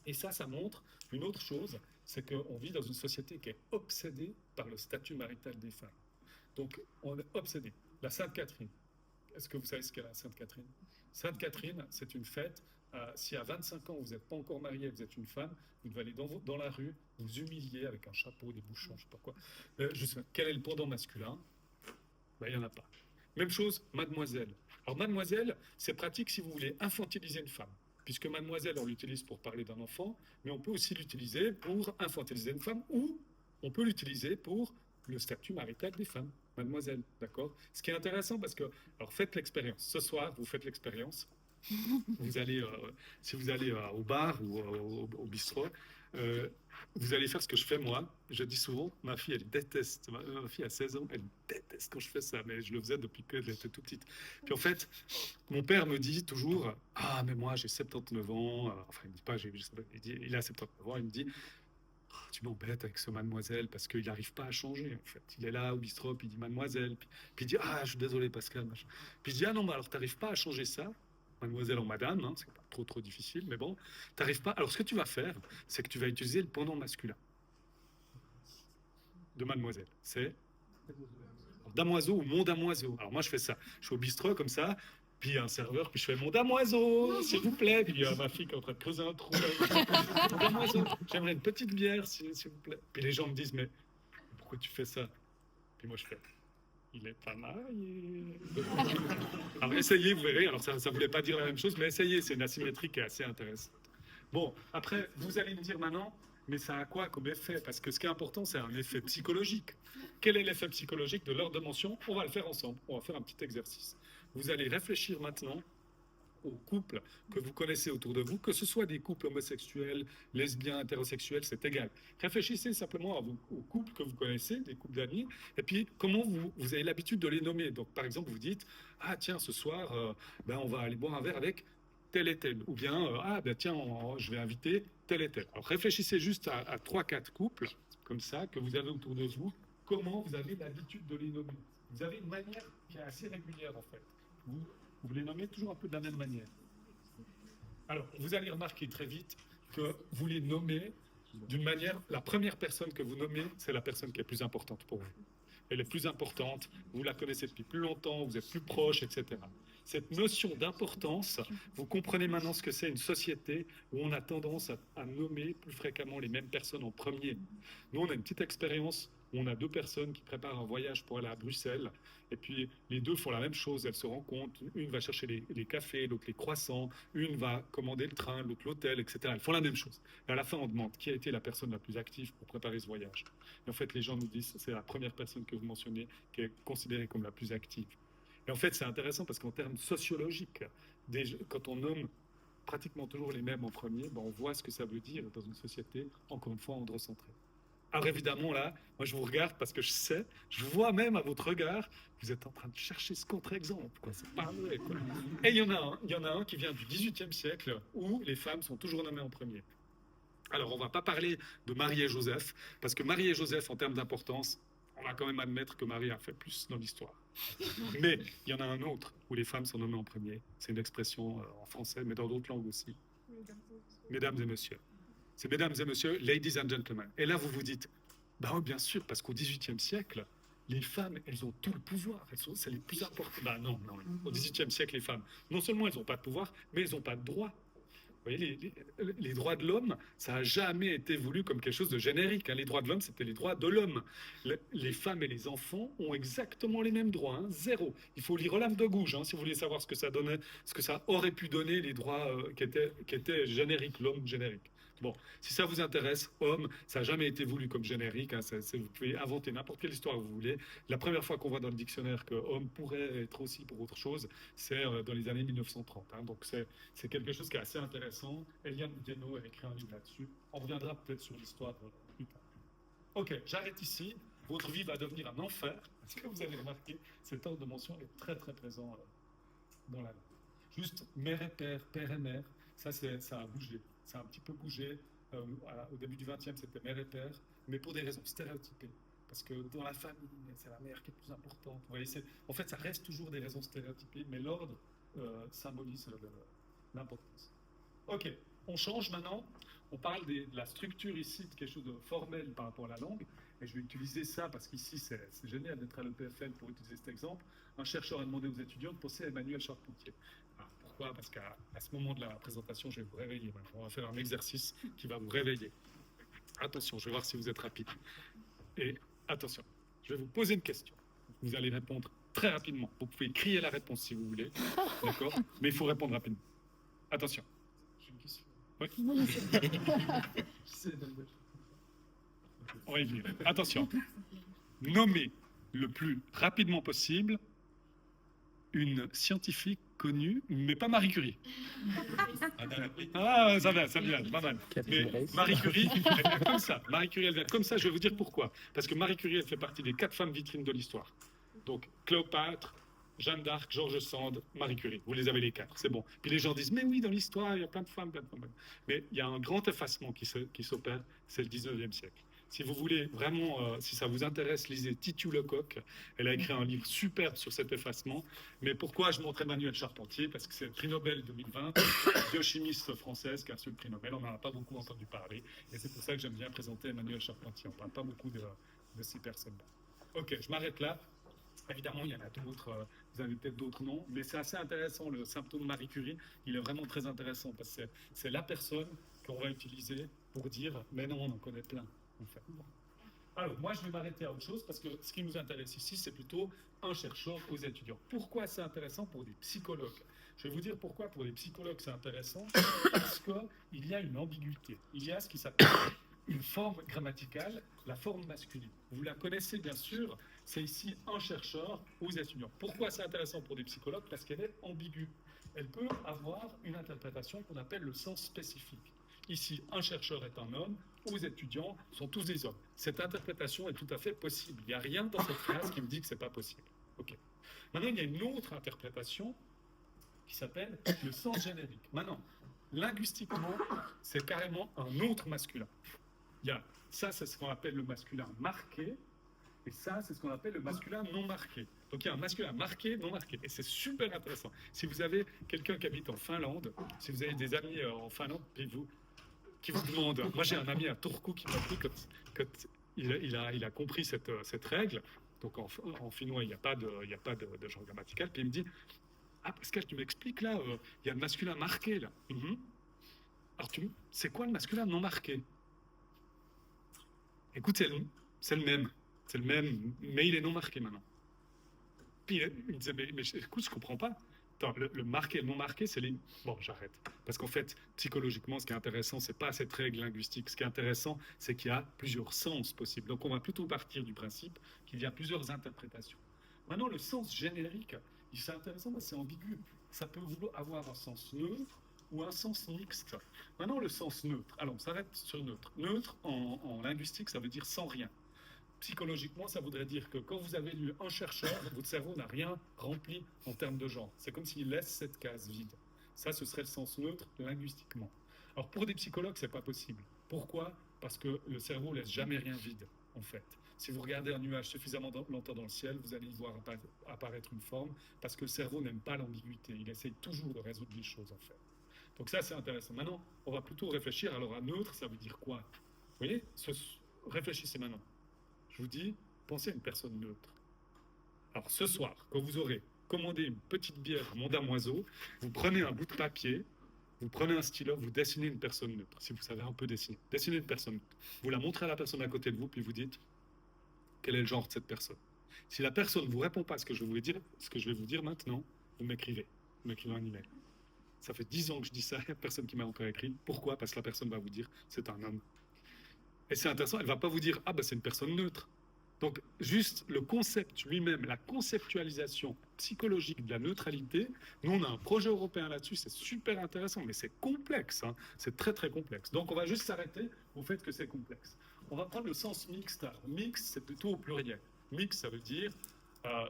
Et ça montre une autre chose, c'est qu'on vit dans une société qui est obsédée par le statut marital des femmes. Donc, on est obsédé. La Sainte-Catherine. Est-ce que vous savez ce qu'est la Sainte-Catherine? Sainte-Catherine, c'est une fête. Si à 25 ans, vous n'êtes pas encore marié, vous êtes une femme, vous devez aller dans la rue, vous humilier avec un chapeau, des bouchons, je ne sais pas quoi. Quel est le pendant masculin? Ben, il n'y en a pas. Même chose, mademoiselle. Alors, mademoiselle, c'est pratique si vous voulez infantiliser une femme. Puisque mademoiselle, on l'utilise pour parler d'un enfant, mais on peut aussi l'utiliser pour infantiliser une femme, ou on peut l'utiliser pour le statut marital des femmes, mademoiselle, d'accord? Ce qui est intéressant parce que, alors faites l'expérience. Ce soir, vous faites l'expérience. Vous allez, si vous allez au bar ou au bistrot, vous allez faire ce que je fais moi. Je dis souvent, ma fille, elle déteste. Ma fille a 16 ans, elle déteste quand je fais ça, mais je le faisais depuis qu'elle était toute petite. Puis en fait, mon père me dit toujours, ah mais moi j'ai 79 ans. Enfin, il me dit pas, il a 79 ans. Il me dit, tu m'embêtes avec ce mademoiselle parce qu'il n'arrive pas à changer en fait. Il est là au bistrot, puis il dit mademoiselle, puis il dit ah je suis désolé Pascal. Machin. Puis je dis ah non mais alors t'arrives pas à changer ça. Mademoiselle en madame, hein, c'est pas trop difficile, mais bon, t'arrives pas. Alors ce que tu vas faire, c'est que tu vas utiliser le pendant masculin de mademoiselle. C'est damoiseau ou mon damoiseau. Alors moi je fais ça. Je suis au bistrot comme ça, puis un serveur, puis je fais mon damoiseau, s'il vous plaît. Puis il y a ma fille qui est en train de creuser un trou. Mon damoiseau, j'aimerais une petite bière, s'il vous plaît. Puis les gens me disent, mais pourquoi tu fais ça? Puis moi je fais. Il est pas marié. Alors essayez, vous verrez. Alors ça ne voulait pas dire la même chose, mais essayez, c'est une asymétrie qui est assez intéressante. Bon, après, vous allez me dire maintenant, mais ça a quoi comme effet? Parce que ce qui est important, c'est un effet psychologique. Quel est l'effet psychologique de l'ordre de mention? On va le faire ensemble. On va faire un petit exercice. Vous allez réfléchir maintenant aux couples que vous connaissez autour de vous, que ce soit des couples homosexuels, lesbiens, hétérosexuels, c'est égal. Réfléchissez simplement aux couples que vous connaissez, des couples d'amis, et puis comment vous avez l'habitude de les nommer. Donc, par exemple, vous dites, ah tiens, ce soir, on va aller boire un verre avec tel et tel. Ou bien, tiens, je vais inviter tel et tel. Alors, réfléchissez juste à 3-4 couples, comme ça, que vous avez autour de vous. Comment vous avez l'habitude de les nommer? Vous avez une manière qui est assez régulière, en fait. Vous les nommez toujours un peu de la même manière. Alors, vous allez remarquer très vite que vous les nommez d'une manière... La première personne que vous nommez, c'est la personne qui est plus importante pour vous. Elle est plus importante, vous la connaissez depuis plus longtemps, vous êtes plus proche, etc. Cette notion d'importance, vous comprenez maintenant ce que c'est une société où on a tendance à nommer plus fréquemment les mêmes personnes en premier. Nous, on a une petite expérience où on a 2 personnes qui préparent un voyage pour aller à Bruxelles, et puis les 2 font la même chose, elles se rencontrent, une va chercher les cafés, l'autre les croissants, une va commander le train, l'autre l'hôtel, etc. Elles font la même chose. Et à la fin, on demande qui a été la personne la plus active pour préparer ce voyage. Et en fait, les gens nous disent, c'est la première personne que vous mentionnez qui est considérée comme la plus active. Et en fait, c'est intéressant parce qu'en termes sociologiques, quand on nomme pratiquement toujours les mêmes en premier, on voit ce que ça veut dire dans une société, encore une fois, androcentrée. Alors évidemment, là, moi je vous regarde parce que je vois même à votre regard, vous êtes en train de chercher ce contre-exemple, quoi. C'est pas vrai, quoi. Et il y en a un qui vient du XVIIIe siècle où les femmes sont toujours nommées en premier. Alors on va pas parler de Marie et Joseph, parce que Marie et Joseph, en termes d'importance, on va quand même admettre que Marie a fait plus dans l'histoire. Mais il y en a un autre où les femmes sont nommées en premier. C'est une expression en français, mais dans d'autres langues aussi. Mesdames et messieurs. C'est mesdames et messieurs, ladies and gentlemen. Et là, vous vous dites, oui, bien sûr, parce qu'au XVIIIe siècle, les femmes, elles ont tout le pouvoir. C'est les plus importantes. Non. Au XVIIIe siècle, les femmes, non seulement elles n'ont pas de pouvoir, mais elles n'ont pas de droit. Vous voyez, les droits de l'homme, ça n'a jamais été voulu comme quelque chose de générique. Les droits de l'homme, c'était les droits de l'homme. Les femmes et les enfants ont exactement les mêmes droits, zéro. Il faut lire l'âme de Gouge, si vous voulez savoir ce que ça donnait, ce que ça aurait pu donner, les droits qui étaient génériques, l'homme générique. Bon, si ça vous intéresse, homme, ça n'a jamais été voulu comme générique. Vous pouvez inventer n'importe quelle histoire que vous voulez. La première fois qu'on voit dans le dictionnaire que homme pourrait être aussi pour autre chose, c'est dans les années 1930. Donc c'est quelque chose qui est assez intéressant. Eliane Guénaud a écrit un livre là-dessus. On reviendra peut-être sur l'histoire plus tard. Ok, j'arrête ici. Votre vie va devenir un enfer. Parce que vous avez remarqué, cet ordre de mention est très très présent dans la langue. Juste mère et père, père et mère, ça a bougé. Ça a un petit peu bougé. Au début du XXe, c'était mère et père, mais pour des raisons stéréotypées. Parce que dans la famille, c'est la mère qui est plus importante. Vous voyez, en fait, ça reste toujours des raisons stéréotypées, mais l'ordre symbolise l'importance. Ok, on change maintenant. On parle de la structure ici, de quelque chose de formel par rapport à la langue. Et je vais utiliser ça parce qu'ici, c'est génial d'être à l'EPFL pour utiliser cet exemple. Un chercheur a demandé aux étudiants de penser à Emmanuel Charpentier. Pourquoi ? Parce qu'à ce moment de la présentation, je vais vous réveiller. On va faire un exercice qui va vous réveiller. Attention, je vais voir si vous êtes rapide. Et attention, je vais vous poser une question. Vous allez répondre très rapidement. Vous pouvez crier la réponse si vous voulez. D'accord ? Mais il faut répondre rapidement. Attention. J'ai une question. Oui. On va y venir. Attention. Nommez le plus rapidement possible une scientifique connue, mais pas Marie Curie. Ah, ça vient, pas mal. Mais Marie Curie, elle vient comme ça. Marie Curie, elle vient comme ça. Je vais vous dire pourquoi. Parce que Marie Curie, elle fait partie des 4 femmes vitrines de l'histoire. Donc, Cléopâtre, Jeanne d'Arc, George Sand, Marie Curie. Vous les avez les 4, c'est bon. Puis les gens disent, mais oui, dans l'histoire, il y a plein de femmes. Mais il y a un grand effacement qui s'opère, c'est le 19e siècle. Si vous voulez vraiment, si ça vous intéresse, lisez Titu Lecoq. Elle a écrit un livre superbe sur cet effacement. Mais pourquoi je montre Emmanuel Charpentier ? Parce que c'est le prix Nobel 2020, biochimiste française qui a reçu le prix Nobel. On n'en a pas beaucoup entendu parler. Et c'est pour ça que j'aime bien présenter Emmanuel Charpentier. On ne parle pas beaucoup de ces personnes-là. Ok, je m'arrête là. Évidemment, il y en a d'autres, vous avez peut-être d'autres noms, mais c'est assez intéressant, le symptôme Marie Curie, il est vraiment très intéressant, parce que c'est la personne qu'on va utiliser pour dire, mais non, on en connaît plein, en fait. Alors, moi, je vais m'arrêter à autre chose, parce que ce qui nous intéresse ici, c'est plutôt un chercheur aux étudiants. Pourquoi c'est intéressant pour des psychologues ? Je vais vous dire pourquoi pour les psychologues c'est intéressant, parce qu'il y a une ambiguïté, il y a ce qui s'appelle une forme grammaticale, la forme masculine. Vous la connaissez bien sûr, c'est ici un chercheur aux étudiants. Pourquoi c'est intéressant pour des psychologues ? Parce qu'elle est ambiguë. elle peut avoir une interprétation qu'on appelle le sens spécifique. Ici, un chercheur est un homme, ou les étudiants sont tous des hommes. Cette interprétation est tout à fait possible. Il n'y a rien dans cette phrase qui me dit que ce n'est pas possible. Ok. Maintenant, il y a une autre interprétation qui s'appelle le sens générique. Maintenant, linguistiquement, c'est carrément un autre masculin. Ça, c'est ce qu'on appelle le masculin marqué, et ça, c'est ce qu'on appelle le masculin non marqué. Donc, il y a un masculin marqué, non marqué. Et c'est super intéressant. Si vous avez quelqu'un qui habite en Finlande, si vous avez des amis en Finlande, qui vous demandent... Moi, j'ai un ami à Turku qui m'a dit quand il a compris cette règle. Donc, en finnois, il n'y a pas de genre grammatical. Puis il me dit, ah, Pascal, tu m'expliques là, il y a le masculin marqué là. Alors, c'est quoi le masculin non marqué? Écoute, c'est le même. C'est le même, mais il est non marqué maintenant. Puis il me disait, mais écoute, je comprends pas. Attends, le marqué et le non marqué, c'est les... Bon, j'arrête. Parce qu'en fait, psychologiquement, ce qui est intéressant, c'est pas cette règle linguistique. Ce qui est intéressant, c'est qu'il y a plusieurs sens possibles. Donc, on va plutôt partir du principe qu'il y a plusieurs interprétations. Maintenant, le sens générique, c'est intéressant, mais c'est ambigu. Ça peut avoir un sens neutre ou un sens mixte. Maintenant, le sens neutre. Alors, on s'arrête sur neutre. Neutre, en linguistique, ça veut dire sans rien. Psychologiquement, ça voudrait dire que quand vous avez lu un chercheur, votre cerveau n'a rien rempli en termes de genre. C'est comme s'il laisse cette case vide. Ça, ce serait le sens neutre linguistiquement. Alors, pour des psychologues, c'est pas possible. Pourquoi? Parce que le cerveau laisse jamais rien vide, en fait. Si vous regardez un nuage suffisamment longtemps dans le ciel, vous allez y voir apparaître une forme, parce que le cerveau n'aime pas l'ambiguïté. Il essaye toujours de résoudre les choses, en fait. Donc ça, c'est intéressant. Maintenant, on va plutôt réfléchir. Alors, à neutre, ça veut dire quoi? Vous voyez? Réfléchissez maintenant. Je vous dis, pensez à une personne neutre. Alors, ce soir, quand vous aurez commandé une petite bière à mon damoiseau, vous prenez un bout de papier, vous prenez un stylo, vous dessinez une personne neutre, si vous savez un peu dessiner. Dessinez une personne neutre. Vous la montrez à la personne à côté de vous, puis vous dites quel est le genre de cette personne. Si la personne ne vous répond pas à ce que je vais vous dire maintenant, vous m'écrivez. Vous m'écrivez un email. Ça fait 10 ans que je dis ça, il n'y a personne qui m'a encore écrit. Pourquoi? Parce que la personne va vous dire c'est un homme. Et c'est intéressant, elle ne va pas vous dire ah ben c'est une personne neutre. Donc juste le concept lui-même, la conceptualisation psychologique de la neutralité, nous on a un projet européen là-dessus, c'est super intéressant, mais c'est complexe, hein, c'est très très complexe. Donc on va juste s'arrêter au fait que c'est complexe. On va prendre le sens mixte. Alors, mixte, c'est plutôt au pluriel. Mixte, ça veut dire,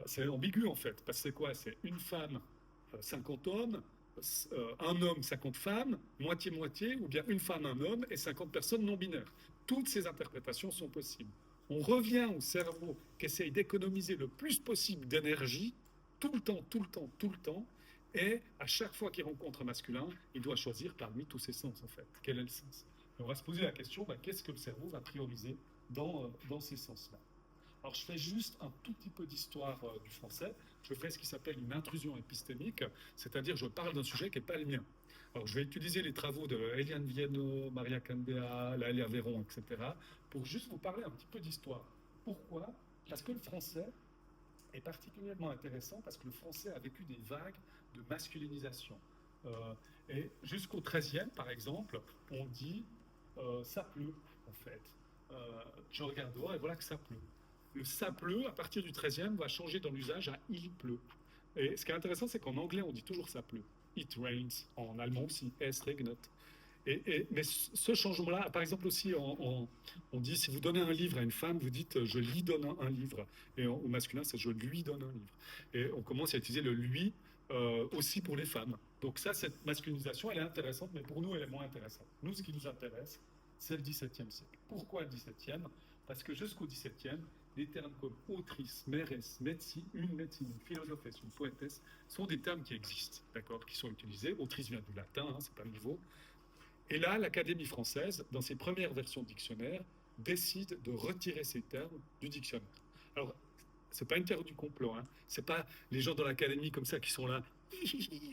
c'est ambigu en fait, parce que c'est quoi? C'est une femme, 50 hommes, un homme, 50 femmes, moitié-moitié, ou bien une femme, un homme, et 50 personnes non-binaires. Toutes ces interprétations sont possibles. On revient au cerveau qui essaye d'économiser le plus possible d'énergie, tout le temps, et à chaque fois qu'il rencontre un masculin, il doit choisir parmi tous ses sens, en fait. Quel est le sens? Et on va se poser la question, qu'est-ce que le cerveau va prioriser dans ces sens-là? Alors, je fais juste un tout petit peu d'histoire du français. Je fais ce qui s'appelle une intrusion épistémique, c'est-à-dire je parle d'un sujet qui n'est pas le mien. Alors, je vais utiliser les travaux de Eliane Viennot, Maria Candea, Laëlia Véron, etc., pour juste vous parler un petit peu d'histoire. Pourquoi? Parce que le français est particulièrement intéressant, parce que le français a vécu des vagues de masculinisation. Et jusqu'au XIIIe, par exemple, on dit ça pleut, en fait. Je regarde dehors et voilà que ça pleut. Le ça pleut, à partir du XIIIe, va changer dans l'usage à il pleut. Et ce qui est intéressant, c'est qu'en anglais, on dit toujours ça pleut. It rains. En allemand aussi, es regnet. Mais ce changement-là, par exemple aussi, on dit, si vous donnez un livre à une femme, vous dites je lui donne un livre. Et au masculin, c'est je lui donne un livre. Et on commence à utiliser le lui aussi pour les femmes. Donc ça, cette masculinisation, elle est intéressante, mais pour nous, elle est moins intéressante. Nous, ce qui nous intéresse, c'est le XVIIe siècle. Pourquoi le XVIIe? Parce que jusqu'au XVIIe, des termes comme autrice, mairesse, médecine, une philosophesse, une poétesse, sont des termes qui existent, d'accord, qui sont utilisés. Autrice vient du latin, hein, c'est pas nouveau. Et là, l'Académie française, dans ses premières versions de dictionnaire, décide de retirer ces termes du dictionnaire. Alors, c'est pas une théorie du complot, hein. C'est pas les gens dans l'Académie comme ça qui sont là,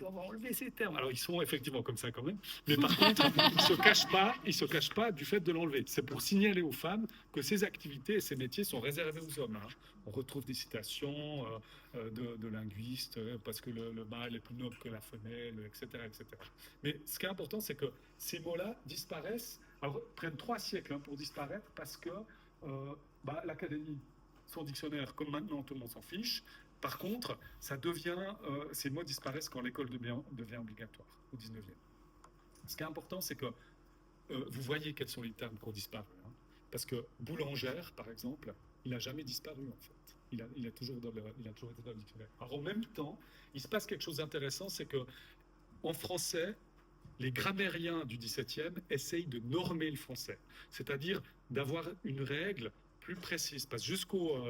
on va enlever ces termes. Alors, ils sont effectivement comme ça quand même, mais par contre, ils se cachent pas du fait de l'enlever. C'est pour signaler aux femmes que ces activités et ces métiers sont réservés aux hommes, hein. On retrouve des citations de linguistes, parce que le mâle est plus noble que la femelle, etc., etc. Mais ce qui est important, c'est que ces mots-là disparaissent, alors prennent 3 siècles, hein, pour disparaître, parce que l'Académie, son dictionnaire, comme maintenant tout le monde s'en fiche, Par contre, ces mots disparaissent quand l'école devient obligatoire, au 19e. Ce qui est important, c'est que vous voyez quels sont les termes qui ont disparu. Hein. Parce que boulangère, par exemple, il n'a jamais disparu, en fait. Il a toujours été dans le dictionnaire. Alors, en même temps, il se passe quelque chose d'intéressant, c'est que en français, les grammairiens du XVIIe essayent de normer le français, c'est-à-dire d'avoir une règle plus précise. Parce que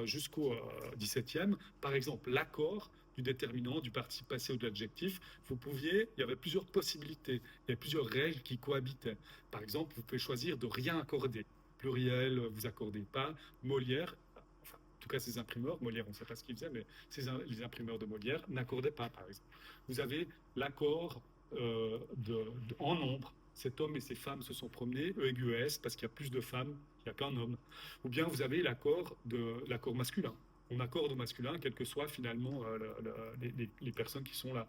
jusqu'au XVIIe, par exemple, l'accord du déterminant, du participe passé ou de l'adjectif, il y avait plusieurs possibilités, il y avait plusieurs règles qui cohabitaient. Par exemple, vous pouvez choisir de rien accorder. Pluriel, vous accordez pas. Molière, enfin, en tout cas ces imprimeurs, Molière, on ne sait pas ce qu'ils faisaient, mais les imprimeurs de Molière n'accordaient pas, par exemple. Vous avez l'accord en nombre. Cet homme et ces femmes se sont promenés, E aigu S, parce qu'il y a plus de femmes qu'il n'y a qu'un homme. Ou bien vous avez l'accord masculin. On accorde au masculin, quelles que soient finalement les personnes qui sont là.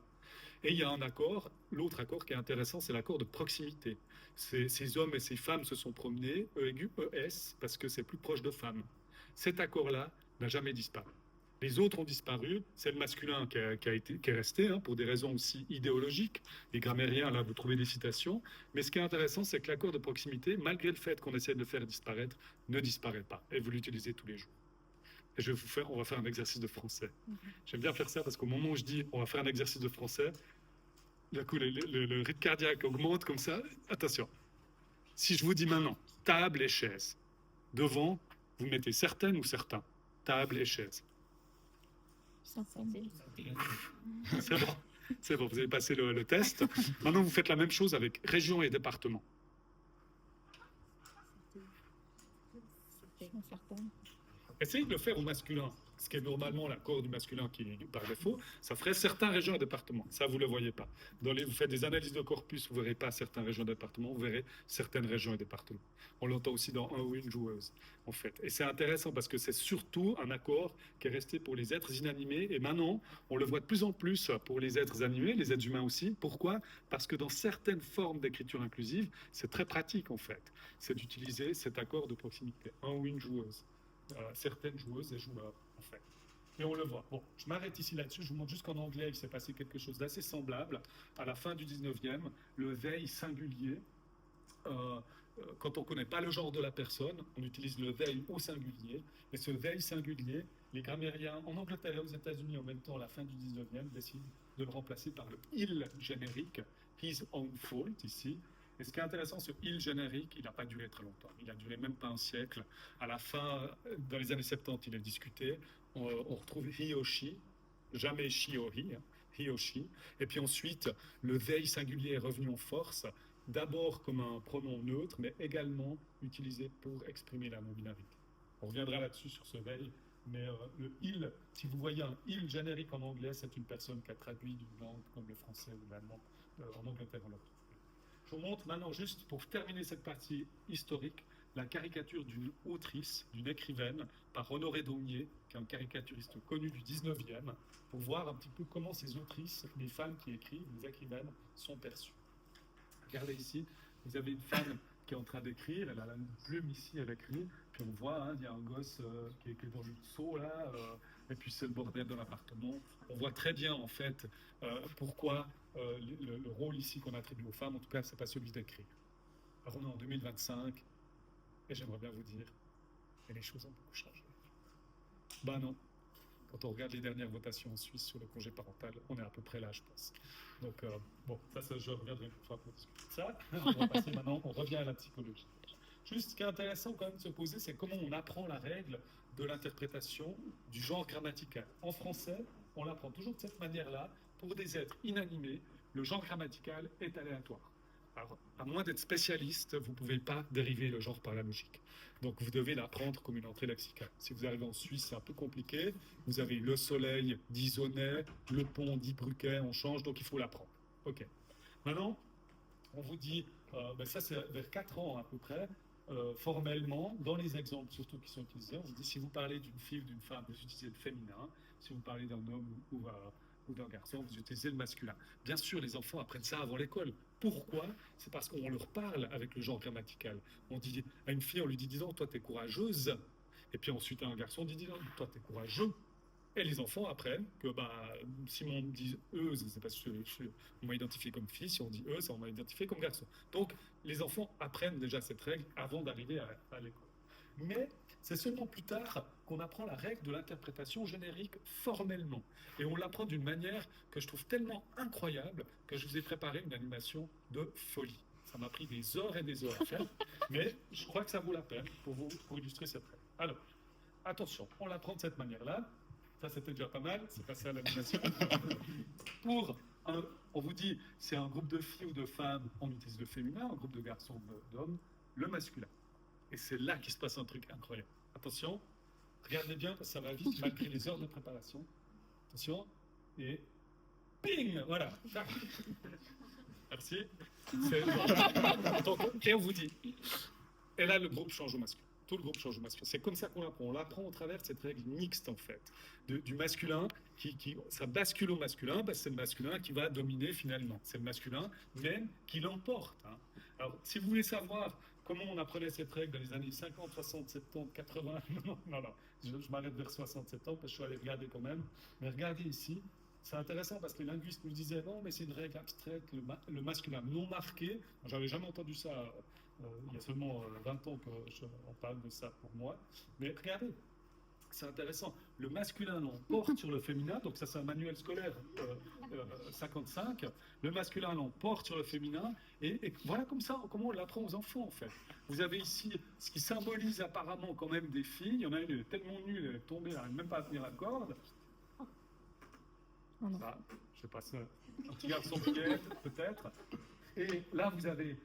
Et il y a un accord, l'autre accord qui est intéressant, c'est l'accord de proximité. Ces hommes et ces femmes se sont promenés, E aigu ES, parce que c'est plus proche de femmes. Cet accord-là n'a jamais disparu. Les autres ont disparu, c'est le masculin qui est resté, hein, pour des raisons aussi idéologiques. Les grammairiens, là, vous trouvez des citations. Mais ce qui est intéressant, c'est que l'accord de proximité, malgré le fait qu'on essaie de le faire disparaître, ne disparaît pas. Et vous l'utilisez tous les jours. Et on va faire un exercice de français. J'aime bien faire ça parce qu'au moment où je dis on va faire un exercice de français, d'un coup, le rythme cardiaque augmente comme ça. Attention. Si je vous dis maintenant table et chaise, devant, vous mettez certaines ou certains. Table et chaise. C'est bon, vous avez passé le test. Maintenant, vous faites la même chose avec région et département. Essayez de le faire au masculin, ce qui est normalement l'accord du masculin qui est par défaut. Ça ferait certaines régions et départements. Ça, vous ne le voyez pas. Vous faites des analyses de corpus, vous ne verrez pas certaines régions et départements, vous verrez certaines régions et départements. On l'entend aussi dans un ou une joueuse, en fait. Et c'est intéressant parce que c'est surtout un accord qui est resté pour les êtres inanimés. Et maintenant, on le voit de plus en plus pour les êtres animés, les êtres humains aussi. Pourquoi ? Parce que dans certaines formes d'écriture inclusive, c'est très pratique, en fait. C'est d'utiliser cet accord de proximité. Un ou une joueuse. Certaines joueuses et joueurs, en fait. Et on le voit. Bon, je m'arrête ici là-dessus. Je vous montre juste qu'en anglais, il s'est passé quelque chose d'assez semblable. À la fin du 19e, le they singulier, quand on ne connaît pas le genre de la personne, on utilise le they au singulier. Et ce they singulier, les grammairiens en Angleterre et aux États-Unis en même temps, à la fin du 19e, décident de le remplacer par le il générique, his own fault ici. Et ce qui est intéressant, ce il générique, il n'a pas duré très longtemps. Il n'a duré même pas un siècle. À la fin, dans les années 70, il est discuté. On retrouve he or she, jamais she or he, hein, he or she. Et puis ensuite, le they singulier est revenu en force, d'abord comme un pronom neutre, mais également utilisé pour exprimer la non-binarité. On reviendra là-dessus sur ce they, mais le il, si vous voyez un il générique en anglais, c'est une personne qui a traduit d'une langue comme le français ou l'allemand. En Angleterre, on le retrouve. Je vous montre maintenant, juste pour terminer cette partie historique, la caricature d'une autrice, d'une écrivaine, par Honoré Daumier, qui est un caricaturiste connu du 19e, pour voir un petit peu comment ces autrices, les femmes qui écrivent, les écrivaines, sont perçues. Regardez ici, vous avez une femme qui est en train d'écrire, elle a une plume ici, elle écrit, puis on voit, hein, il y a un gosse qui est dans le seau là, et puis c'est le bordel de l'appartement. On voit très bien en fait pourquoi le rôle ici qu'on attribue aux femmes, en tout cas, c'est pas celui d'écrire. Alors on est en 2025, et j'aimerais bien vous dire, et les choses ont beaucoup changé. Ben non. Quand on regarde les dernières votations en Suisse sur le congé parental, on est à peu près là, je pense. Donc, bon, ça, je reviendrai une fois pour discuter de ça. On va passer maintenant, on revient à la psychologie. Juste, ce qui est intéressant quand même de se poser, c'est comment on apprend la règle de l'interprétation du genre grammatical. En français, on l'apprend toujours de cette manière-là. Pour des êtres inanimés, le genre grammatical est aléatoire. Alors, à moins d'être spécialiste, vous ne pouvez pas dériver le genre par la logique. Donc, vous devez l'apprendre comme une entrée lexicale. Si vous arrivez en Suisse, c'est un peu compliqué. Vous avez le soleil dit Zonnet, le pont dit Bruquet, on change, donc il faut l'apprendre. OK. Maintenant, on vous dit, ça c'est vers 4 ans à peu près, formellement, dans les exemples surtout qui sont utilisés, on vous dit si vous parlez d'une fille ou d'une femme, vous utilisez le féminin. Si vous parlez d'un homme ou d'un garçon, vous utilisez le masculin. Bien sûr, les enfants apprennent ça avant l'école. Pourquoi ? C'est parce qu'on leur parle avec le genre grammatical. On dit à une fille, on lui dit, dis donc, toi, t'es courageuse. Et puis ensuite, à un garçon, on dit, dis donc, toi, t'es courageux. Et les enfants apprennent que si on dit eux, c'est parce que on m'a identifié comme fille, si on dit eux, ça on m'a identifié comme garçon. Donc les enfants apprennent déjà cette règle avant d'arriver à l'école. Mais c'est seulement plus tard qu'on apprend la règle de l'interprétation générique formellement. Et on l'apprend d'une manière que je trouve tellement incroyable que je vous ai préparé une animation de folie. Ça m'a pris des heures et des heures à faire, mais je crois que ça vaut la peine pour illustrer cette règle. Alors, attention, on l'apprend de cette manière-là. Ça, c'était déjà pas mal, c'est passé à l'animation. On vous dit, c'est un groupe de filles ou de femmes, on utilise le féminin, un groupe de garçons ou d'hommes, le masculin. Et c'est là qu'il se passe un truc incroyable. Attention, regardez bien parce que ça va vite malgré les heures de préparation. Attention, et ping, voilà. Merci. Et on vous dit, et là le groupe change au masculin. Tout le groupe change au masculin. C'est comme ça qu'on l'apprend. On l'apprend au travers de cette règle mixte en fait, du masculin ça bascule au masculin parce que c'est le masculin qui va dominer finalement. C'est le masculin même qui l'emporte. Hein. Alors, si vous voulez savoir comment on apprenait cette règle dans les années 50, 60, 70, 80, non, je m'arrête vers 60, 70 parce que je suis allé regarder quand même. Mais regardez ici, c'est intéressant parce que les linguistes nous disaient non, mais c'est une règle abstraite, le masculin non marqué. J'avais jamais entendu ça il y a seulement 20 ans qu'on parle de ça pour moi. Mais regardez, c'est intéressant. Le masculin l'emporte sur le féminin, donc ça c'est un manuel scolaire 55. Le masculin l'emporte sur le féminin, et voilà comme ça, comment on l'apprend aux enfants en fait. Vous avez ici ce qui symbolise apparemment quand même des filles. Il y en a une, elle est tellement nulle, elle est tombée, elle n'arrive même pas à tenir la corde. Là, je sais pas, c'est un petit garçon qui est, peut-être. Et là, vous avez,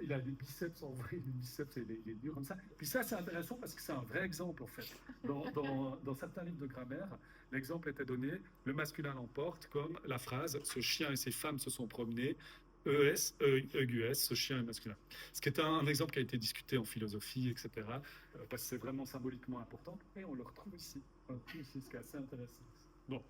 il a des biceps en vrai, les biceps et les durs comme ça. Puis ça, c'est intéressant parce que c'est un vrai exemple en fait. Dans certains livres de grammaire, l'exemple était donné, le masculin l'emporte, comme la phrase « ce chien et ses femmes se sont promenés ». ES, EUS, ce chien est masculin. Ce qui est un exemple qui a été discuté en philosophie, etc. Parce que c'est vraiment symboliquement important. Et on le retrouve ici. Ce qui est assez intéressant. Bon.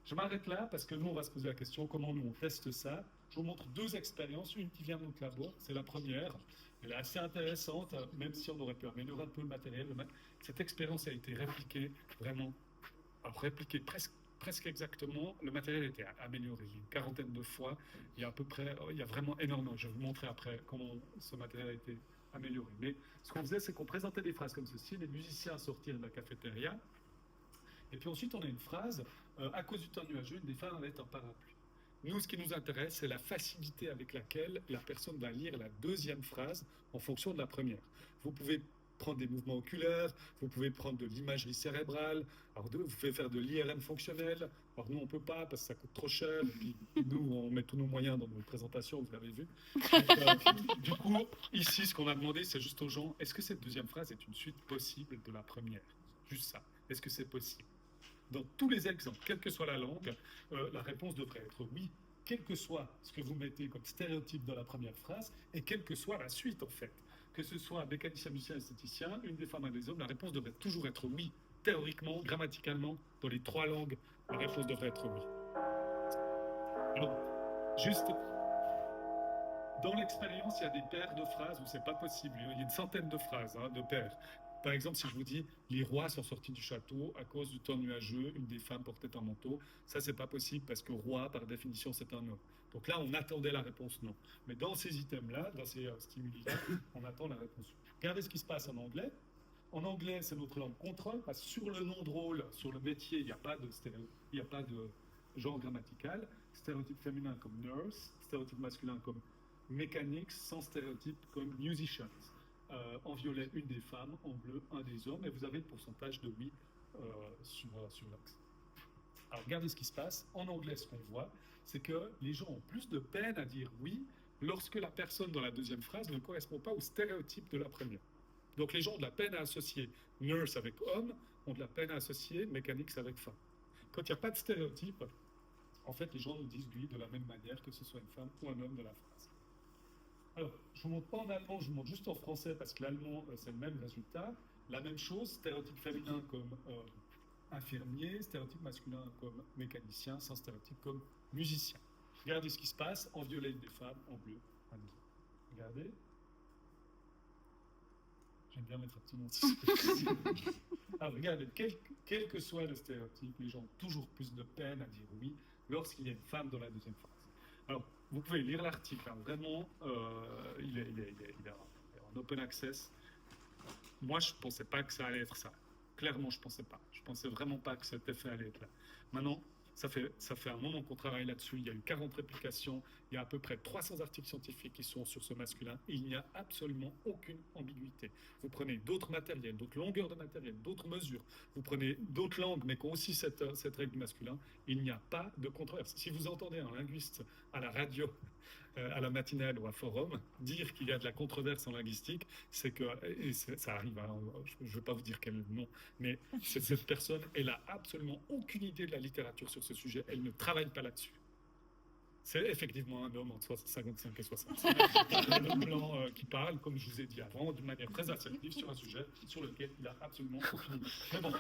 Je m'arrête là parce que nous, on va se poser la question comment nous on teste ça. Je vous montre deux expériences, une qui vient de notre labo, c'est la première. Elle est assez intéressante, même si on aurait pu améliorer un peu le matériel. Cette expérience a été répliquée, vraiment, répliquée presque exactement. Le matériel a été amélioré une quarantaine de fois. Il y a à peu près, il y a vraiment énormément. Je vais vous montrer après comment ce matériel a été amélioré. Mais ce qu'on faisait, c'est qu'on présentait des phrases comme ceci. Les musiciens sortirent de la cafétéria. Et puis ensuite, on a une phrase, à cause du temps nuageux, une des femmes avait un parapluie. Nous, ce qui nous intéresse, c'est la facilité avec laquelle la personne va lire la deuxième phrase en fonction de la première. Vous pouvez prendre des mouvements oculaires, vous pouvez prendre de l'imagerie cérébrale, alors vous pouvez faire de l'IRM fonctionnel. Alors nous, on ne peut pas parce que ça coûte trop cher. Et puis nous, on met tous nos moyens dans nos présentations, vous l'avez vu. Donc, du coup, ici, ce qu'on a demandé, c'est juste aux gens, est-ce que cette deuxième phrase est une suite possible de la première? Juste ça. Est-ce que c'est possible? Dans tous les exemples, quelle que soit la langue, la réponse devrait être oui, quel que soit ce que vous mettez comme stéréotype dans la première phrase, et quelle que soit la suite, en fait. Que ce soit mécanicien, musicien, esthéticien, une des femmes, un des hommes, la réponse devrait toujours être oui. Théoriquement, grammaticalement, dans les trois langues, la réponse devrait être oui. Alors, juste, dans l'expérience, il y a des paires de phrases où c'est pas possible. Il y a une centaine de phrases, de paires. Par exemple, si je vous dis « les rois sont sortis du château à cause du temps nuageux, une des femmes portait un manteau », ça, c'est pas possible parce que roi, par définition, c'est un homme. Donc là, on attendait la réponse non. Mais dans ces items-là, dans ces stimuli-là, on attend la réponse oui. Regardez ce qui se passe en anglais. En anglais, c'est notre langue contrôle, parce que sur le nom de rôle, sur le métier, il n'y a pas de genre grammatical. Stéréotype féminin comme nurse, stéréotype masculin comme mechanics, sans stéréotype comme musicians. En violet, une des femmes, en bleu, un des hommes, et vous avez le pourcentage de oui sur l'axe. Alors regardez ce qui se passe. En anglais, ce qu'on voit, c'est que les gens ont plus de peine à dire oui lorsque la personne dans la deuxième phrase ne correspond pas au stéréotype de la première. Donc les gens ont de la peine à associer nurse avec homme, ont de la peine à associer mechanics avec femme. Quand il n'y a pas de stéréotype, en fait, les gens nous disent oui de la même manière que ce soit une femme ou un homme de la phrase. Alors, je ne vous montre pas en allemand, je vous montre juste en français parce que l'allemand, c'est le même résultat. La même chose, stéréotype féminin comme infirmier, stéréotype masculin comme mécanicien, sans stéréotype comme musicien. Regardez ce qui se passe, en violet des femmes, en bleu un des hommes. Regardez. J'aime bien mettre un petit nom. Alors, regardez, quel que soit le stéréotype, les gens ont toujours plus de peine à dire oui lorsqu'il y a une femme dans la deuxième phrase. Alors, vous pouvez lire l'article, hein, vraiment, il est en open access. Moi, je ne pensais pas que ça allait être ça. Clairement, je ne pensais pas. Je ne pensais vraiment pas que cet effet allait être là. Maintenant, ça fait un moment qu'on travaille là-dessus. Il y a eu 40 réplications. Il y a à peu près 300 articles scientifiques qui sont sur ce masculin. Et il n'y a absolument aucune ambiguïté. Vous prenez d'autres matériels, d'autres longueurs de matériel, d'autres mesures. Vous prenez d'autres langues, mais qui ont aussi cette règle du masculin. Il n'y a pas de controverse. Si vous entendez un linguiste à la radio, à la matinale ou à forum, dire qu'il y a de la controverse en linguistique, c'est que, et ça arrive, hein, je ne veux pas vous dire quel nom, mais cette personne, elle n'a absolument aucune idée de la littérature sur ce sujet, elle ne travaille pas là-dessus. C'est effectivement un homme entre 55 et 60. Un homme blanc qui parle, comme je vous ai dit avant, d'une manière très assertive sur un sujet sur lequel il n'a absolument aucune idée. Mais bon,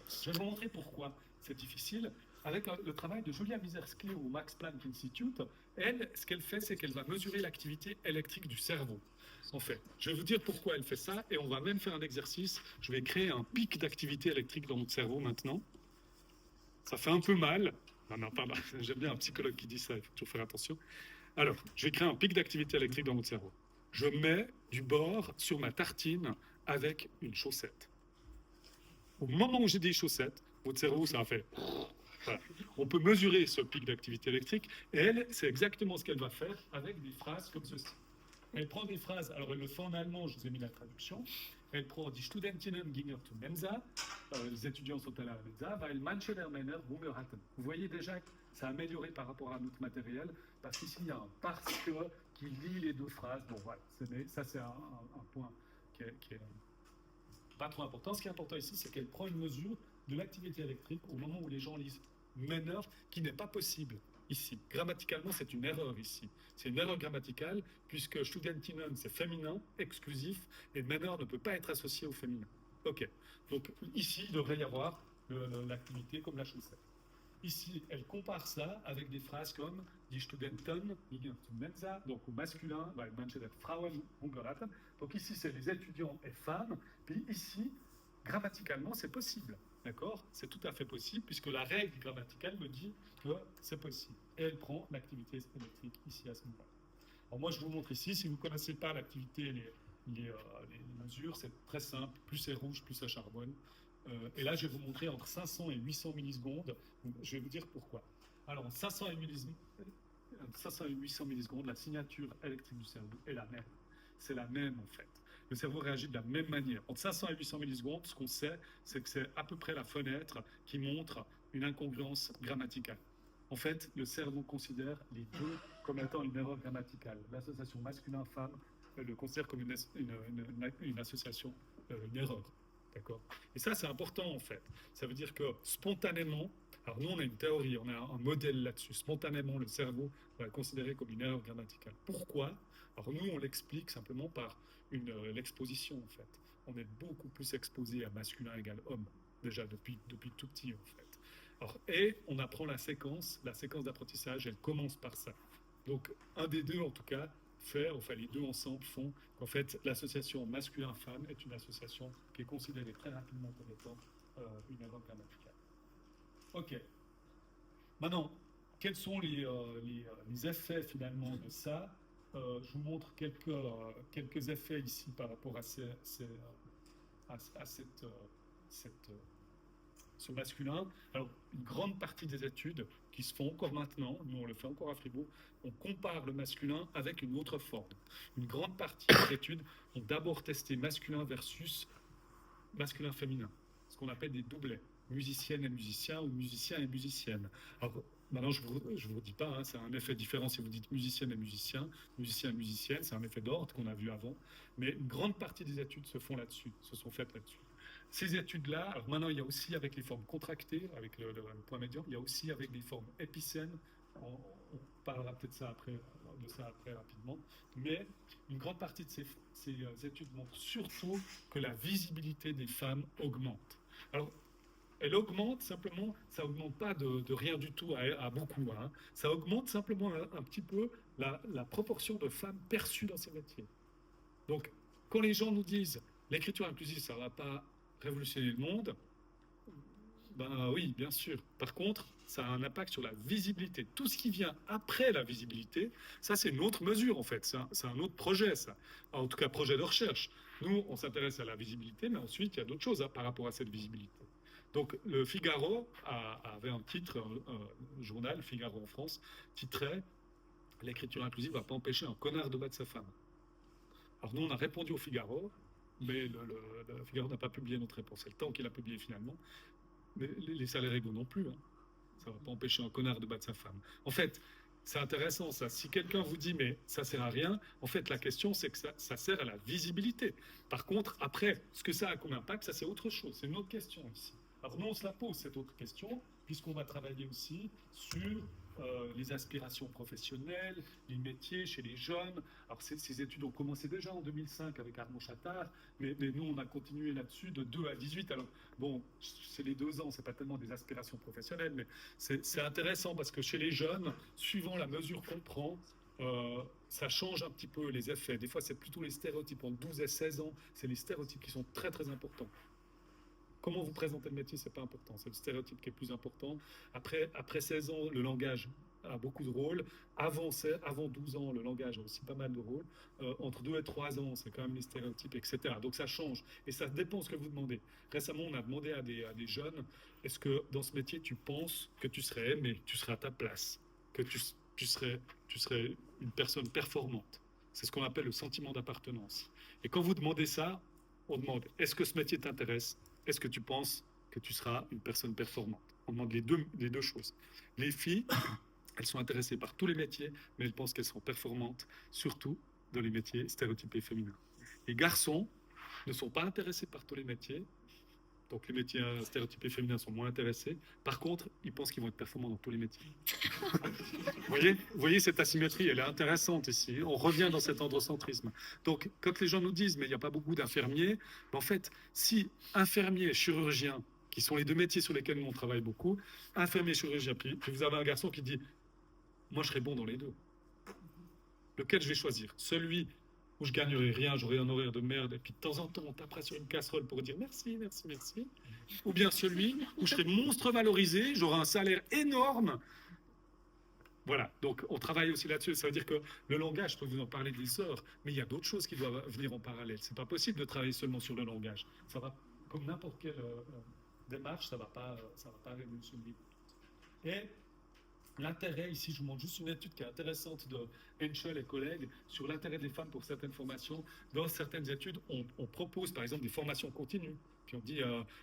je vais vous montrer pourquoi c'est difficile. Avec le travail de Julia Mizersky au Max Planck Institute, elle, ce qu'elle fait, c'est qu'elle va mesurer l'activité électrique du cerveau. En fait, je vais vous dire pourquoi elle fait ça, et on va même faire un exercice. Je vais créer un pic d'activité électrique dans notre cerveau maintenant. Ça fait un peu mal. Non, pardon. J'aime bien un psychologue qui dit ça, il faut toujours faire attention. Alors, je vais créer un pic d'activité électrique dans votre cerveau. Je mets du beurre sur ma tartine avec une chaussette. Au moment où j'ai dit chaussette, votre cerveau, ça a fait... Voilà. On peut mesurer ce pic d'activité électrique, et elle, c'est exactement ce qu'elle va faire avec des phrases comme ceci. Elle prend des phrases, alors elle le fait en allemand, je vous ai mis la traduction. Elle prend Die Studentinnen gingen zur Mensa, les étudiants sont allés à la Mensa, weil manche der Männer Hunger hatten. Vous voyez déjà que ça a amélioré par rapport à notre matériel, parce qu'ici il y a un parce que qui lie les deux phrases. Bon voilà, ça c'est un point qui est pas trop important. Ce qui est important ici, c'est qu'elle prend une mesure de l'activité électrique au moment où les gens lisent Männer, qui n'est pas possible ici. Grammaticalement, c'est une erreur ici. C'est une erreur grammaticale, puisque Studentinnen, c'est féminin, exclusif, et Männer ne peut pas être associé au féminin. Ok. Donc ici, il devrait y avoir l'activité comme la chaussette. Ici, elle compare ça avec des phrases comme Die Studenten gingen zur Mensa, donc au masculin, weil manche der Frauen Hunger hatten. Donc ici, c'est les étudiants et femmes. Puis ici, grammaticalement, c'est possible. D'accord? C'est tout à fait possible, puisque la règle grammaticale me dit que c'est possible. Et elle prend l'activité électrique ici à ce moment-là. Alors moi, je vous montre ici, si vous ne connaissez pas l'activité, les mesures, c'est très simple. Plus c'est rouge, plus ça charbonne. Et là, je vais vous montrer entre 500 et 800 millisecondes. Je vais vous dire pourquoi. Alors, en 500 et 800 millisecondes, la signature électrique du cerveau est la même. C'est la même, en fait. Le cerveau réagit de la même manière. Entre 500 et 800 millisecondes, ce qu'on sait, c'est que c'est à peu près la fenêtre qui montre une incongruence grammaticale. En fait, le cerveau considère les deux comme étant une erreur grammaticale. L'association masculin-femme le considère comme une association, une erreur. D'accord? Et ça, c'est important, en fait. Ça veut dire que spontanément, alors nous, on a une théorie, on a un modèle là-dessus. Spontanément, le cerveau va le considérer comme une erreur grammaticale. Pourquoi? Alors nous, on l'explique simplement par l'exposition, en fait. On est beaucoup plus exposé à masculin égale homme, déjà depuis tout petit, en fait. Alors, et on apprend la séquence d'apprentissage, elle commence par ça. Donc, un des deux, en tout cas, les deux ensemble font qu'en fait, l'association masculin-femme est une association qui est considérée très rapidement comme étant une erreur grammaticale. Ok. Maintenant, quels sont les effets finalement de ça? Je vous montre quelques effets ici par rapport à ce masculin. Alors, une grande partie des études qui se font encore maintenant, nous on le fait encore à Fribourg, on compare le masculin avec une autre forme. Une grande partie des études ont d'abord testé masculin versus masculin-féminin, ce qu'on appelle des doublets, musicienne et musicien ou musicien et musicienne. Alors, maintenant, je ne vous dis pas, hein, c'est un effet différent si vous dites musicienne et musicien et musicienne, c'est un effet d'ordre qu'on a vu avant, mais une grande partie des études se sont faites là-dessus. Ces études-là, alors maintenant, il y a aussi avec les formes contractées, avec le point médian, il y a aussi avec les formes épicènes, on parlera peut-être de ça après rapidement, mais une grande partie de ces études montrent surtout que la visibilité des femmes augmente. Alors, elle augmente simplement, ça augmente pas de rien du tout à beaucoup, hein. Ça augmente simplement un petit peu la proportion de femmes perçues dans ces métiers. Donc, quand les gens nous disent l'écriture inclusive, ça ne va pas révolutionner le monde. Ben oui, bien sûr. Par contre, ça a un impact sur la visibilité. Tout ce qui vient après la visibilité, ça c'est une autre mesure en fait. C'est un autre projet, ça. En tout cas, projet de recherche. Nous, on s'intéresse à la visibilité, mais ensuite, il y a d'autres choses par rapport à cette visibilité. Donc, le Figaro avait un titre, un journal, Figaro en France, titrait « L'écriture inclusive ne va pas empêcher un connard de battre sa femme ». Alors nous, on a répondu au Figaro, mais le Figaro n'a pas publié notre réponse. C'est le Temps qu'il a publié finalement. Mais les salaires égaux non plus. Hein. Ça ne va pas empêcher un connard de battre sa femme. En fait, c'est intéressant ça. Si quelqu'un vous dit mais ça ne sert à rien, en fait la question c'est que ça sert à la visibilité. Par contre, après, ce que ça a comme impact, ça c'est autre chose. C'est une autre question ici. Alors nous, on se la pose cette autre question, puisqu'on va travailler aussi sur les aspirations professionnelles, les métiers chez les jeunes. Alors ces études ont commencé déjà en 2005 avec Armand Chattard, mais nous on a continué là-dessus de 2 à 18. Alors bon, c'est les 2 ans, c'est pas tellement des aspirations professionnelles, mais c'est intéressant parce que chez les jeunes, suivant la mesure qu'on prend, ça change un petit peu les effets. Des fois c'est plutôt les stéréotypes. En 12 et 16 ans, c'est les stéréotypes qui sont très très importants. Comment vous présentez le métier, c'est pas important. C'est le stéréotype qui est plus important. Après 16 ans, le langage a beaucoup de rôles. Avant 12 ans, le langage a aussi pas mal de rôles. Entre 2 et 3 ans, c'est quand même les stéréotypes, etc. Donc ça change. Et ça dépend de ce que vous demandez. Récemment, on a demandé à des jeunes, est-ce que dans ce métier, tu penses que tu serais aimé, tu serais à ta place, que tu serais une personne performante. C'est ce qu'on appelle le sentiment d'appartenance. Et quand vous demandez ça, on demande, est-ce que ce métier t'intéresse ? Est-ce que tu penses que tu seras une personne performante? On demande les deux choses. Les filles, elles sont intéressées par tous les métiers, mais elles pensent qu'elles sont performantes, surtout dans les métiers stéréotypés féminins. Les garçons ne sont pas intéressés par tous les métiers, donc les métiers stéréotypés féminins sont moins intéressés. Par contre, ils pensent qu'ils vont être performants dans tous les métiers. Vous voyez cette asymétrie, elle est intéressante ici. On revient dans cet androcentrisme. Donc, quand les gens nous disent, mais il n'y a pas beaucoup d'infirmiers, en fait, si infirmiers et chirurgiens, qui sont les 2 métiers sur lesquels nous on travaille beaucoup, infirmiers et chirurgiens, puis vous avez un garçon qui dit, moi je serais bon dans les 2. Lequel je vais choisir? Celui où je gagnerai rien, j'aurai un horaire de merde, et puis de temps en temps, on tapera sur une casserole pour dire merci, merci, merci. Ou bien celui où je serai monstre valorisé, j'aurai un salaire énorme. Voilà, donc on travaille aussi là-dessus. Ça veut dire que le langage, je peux vous en parler des heures, mais il y a d'autres choses qui doivent venir en parallèle. C'est pas possible de travailler seulement sur le langage. Ça va, comme n'importe quelle démarche, ça va pas révolutionner. Et l'intérêt, ici, je vous montre juste une étude qui est intéressante de Henschel et collègues sur l'intérêt des femmes pour certaines formations. Dans certaines études, on propose par exemple des formations continues. Puis on dit,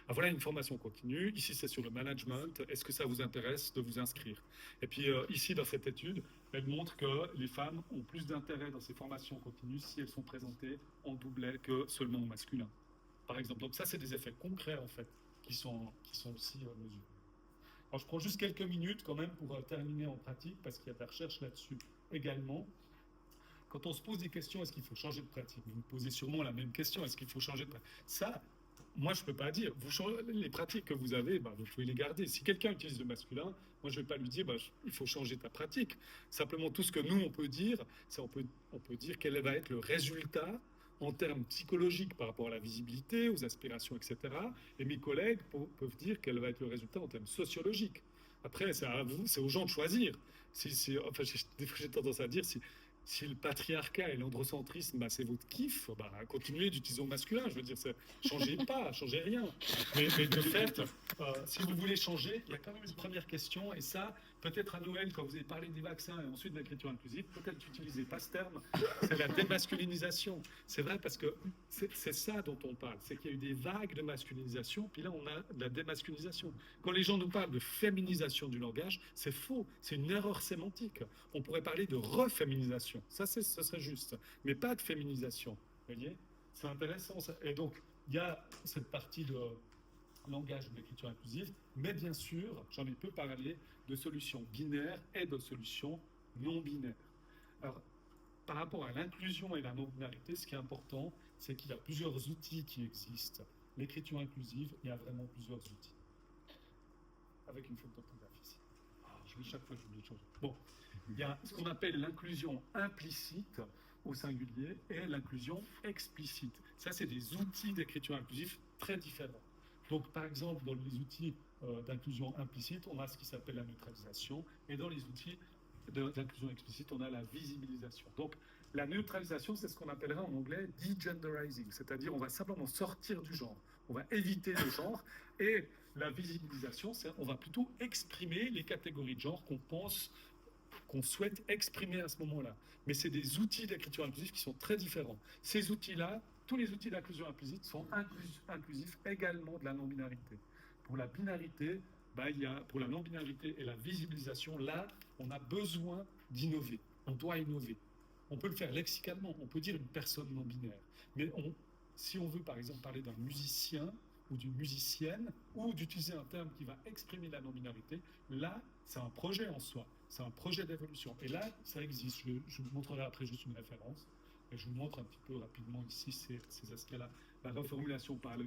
voilà une formation continue, ici c'est sur le management, est-ce que ça vous intéresse de vous inscrire? Et puis ici, dans cette étude, elle montre que les femmes ont plus d'intérêt dans ces formations continues si elles sont présentées en doublet que seulement au masculin, par exemple. Donc ça, c'est des effets concrets, en fait, qui sont aussi mesurés. Alors, je prends juste quelques minutes quand même pour terminer en pratique, parce qu'il y a de la recherche là-dessus également. Quand on se pose des questions, est-ce qu'il faut changer de pratique? Vous me posez sûrement la même question, est-ce qu'il faut changer de pratique? Ça, moi, je ne peux pas dire. Les pratiques que vous avez, vous pouvez les garder. Si quelqu'un utilise le masculin, moi, je ne vais pas lui dire, il faut changer ta pratique. Simplement, tout ce que nous, on peut dire, c'est on peut dire quel va être le résultat en termes psychologiques par rapport à la visibilité, aux aspirations, etc. Et mes collègues peuvent dire quel va être le résultat en termes sociologiques. Après, c'est à vous, c'est aux gens de choisir. Enfin, j'ai tendance à dire, si le patriarcat et l'androcentrisme, c'est votre kiff, continuez d'utiliser au masculin. Je veux dire, changez pas, changez rien. Mais de fait, si vous voulez changer, il y a quand même une première question, et ça, peut-être à Noël, quand vous avez parlé des vaccins et ensuite de l'écriture inclusive, peut-être n'utilisez pas ce terme, c'est la démasculinisation. C'est vrai parce que c'est ça dont on parle, c'est qu'il y a eu des vagues de masculinisation, puis là on a de la démasculinisation. Quand les gens nous parlent de féminisation du langage, c'est faux, c'est une erreur sémantique. On pourrait parler de reféminisation, ça ce serait juste, mais pas de féminisation. Vous voyez, c'est intéressant ça. Et donc, il y a cette partie de langage de l'écriture inclusive, mais bien sûr, j'en ai peu parlé, de solutions binaires et de solutions non binaires. Alors, par rapport à l'inclusion et la non-binarité, ce qui est important, c'est qu'il y a plusieurs outils qui existent. L'écriture inclusive, il y a vraiment plusieurs outils. Avec une faute d'orthographe ici. Chaque fois, j'oublie de changer. Bon, il y a ce qu'on appelle l'inclusion implicite. au singulier et l'inclusion explicite. Ça, c'est des outils d'écriture inclusive très différents. Donc, par exemple, dans les outils d'inclusion implicite, on a ce qui s'appelle la neutralisation, et dans les outils d'inclusion explicite, on a la visibilisation. Donc, la neutralisation, c'est ce qu'on appellerait en anglais degenderizing, c'est-à-dire on va simplement sortir du genre, on va éviter le genre, et la visibilisation, c'est on va plutôt exprimer les catégories de genre qu'on pense, qu'on souhaite exprimer à ce moment-là. Mais c'est des outils d'écriture inclusive qui sont très différents. Ces outils-là, tous les outils d'inclusion implicite sont inclusifs également de la non-binarité. Pour la binarité, il y a, pour la non-binarité et la visibilisation, là, on a besoin d'innover. On doit innover. On peut le faire lexicalement, on peut dire une personne non-binaire. Mais si on veut, par exemple, parler d'un musicien ou d'une musicienne, ou d'utiliser un terme qui va exprimer la non-binarité, là, c'est un projet en soi. C'est un projet d'évolution. Et là, ça existe. Je vous montrerai après juste une référence. Et je vous montre un petit peu rapidement ici ces aspects-là. La reformulation par le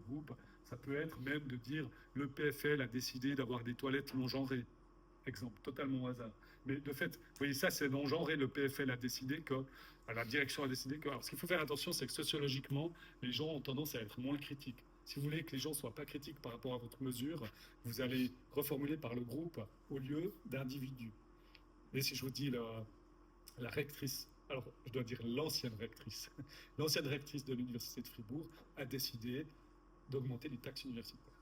groupe, ça peut être même de dire le PFL a décidé d'avoir des toilettes non genrées. Exemple, totalement au hasard. Mais de fait, vous voyez, ça c'est non genré. Le PFL a décidé que, la direction a décidé que. Alors ce qu'il faut faire attention, c'est que sociologiquement, les gens ont tendance à être moins critiques. Si vous voulez que les gens ne soient pas critiques par rapport à votre mesure, vous allez reformuler par le groupe au lieu d'individu. Et si je vous dis la rectrice, alors je dois dire l'ancienne rectrice de l'université de Fribourg a décidé d'augmenter les taxes universitaires.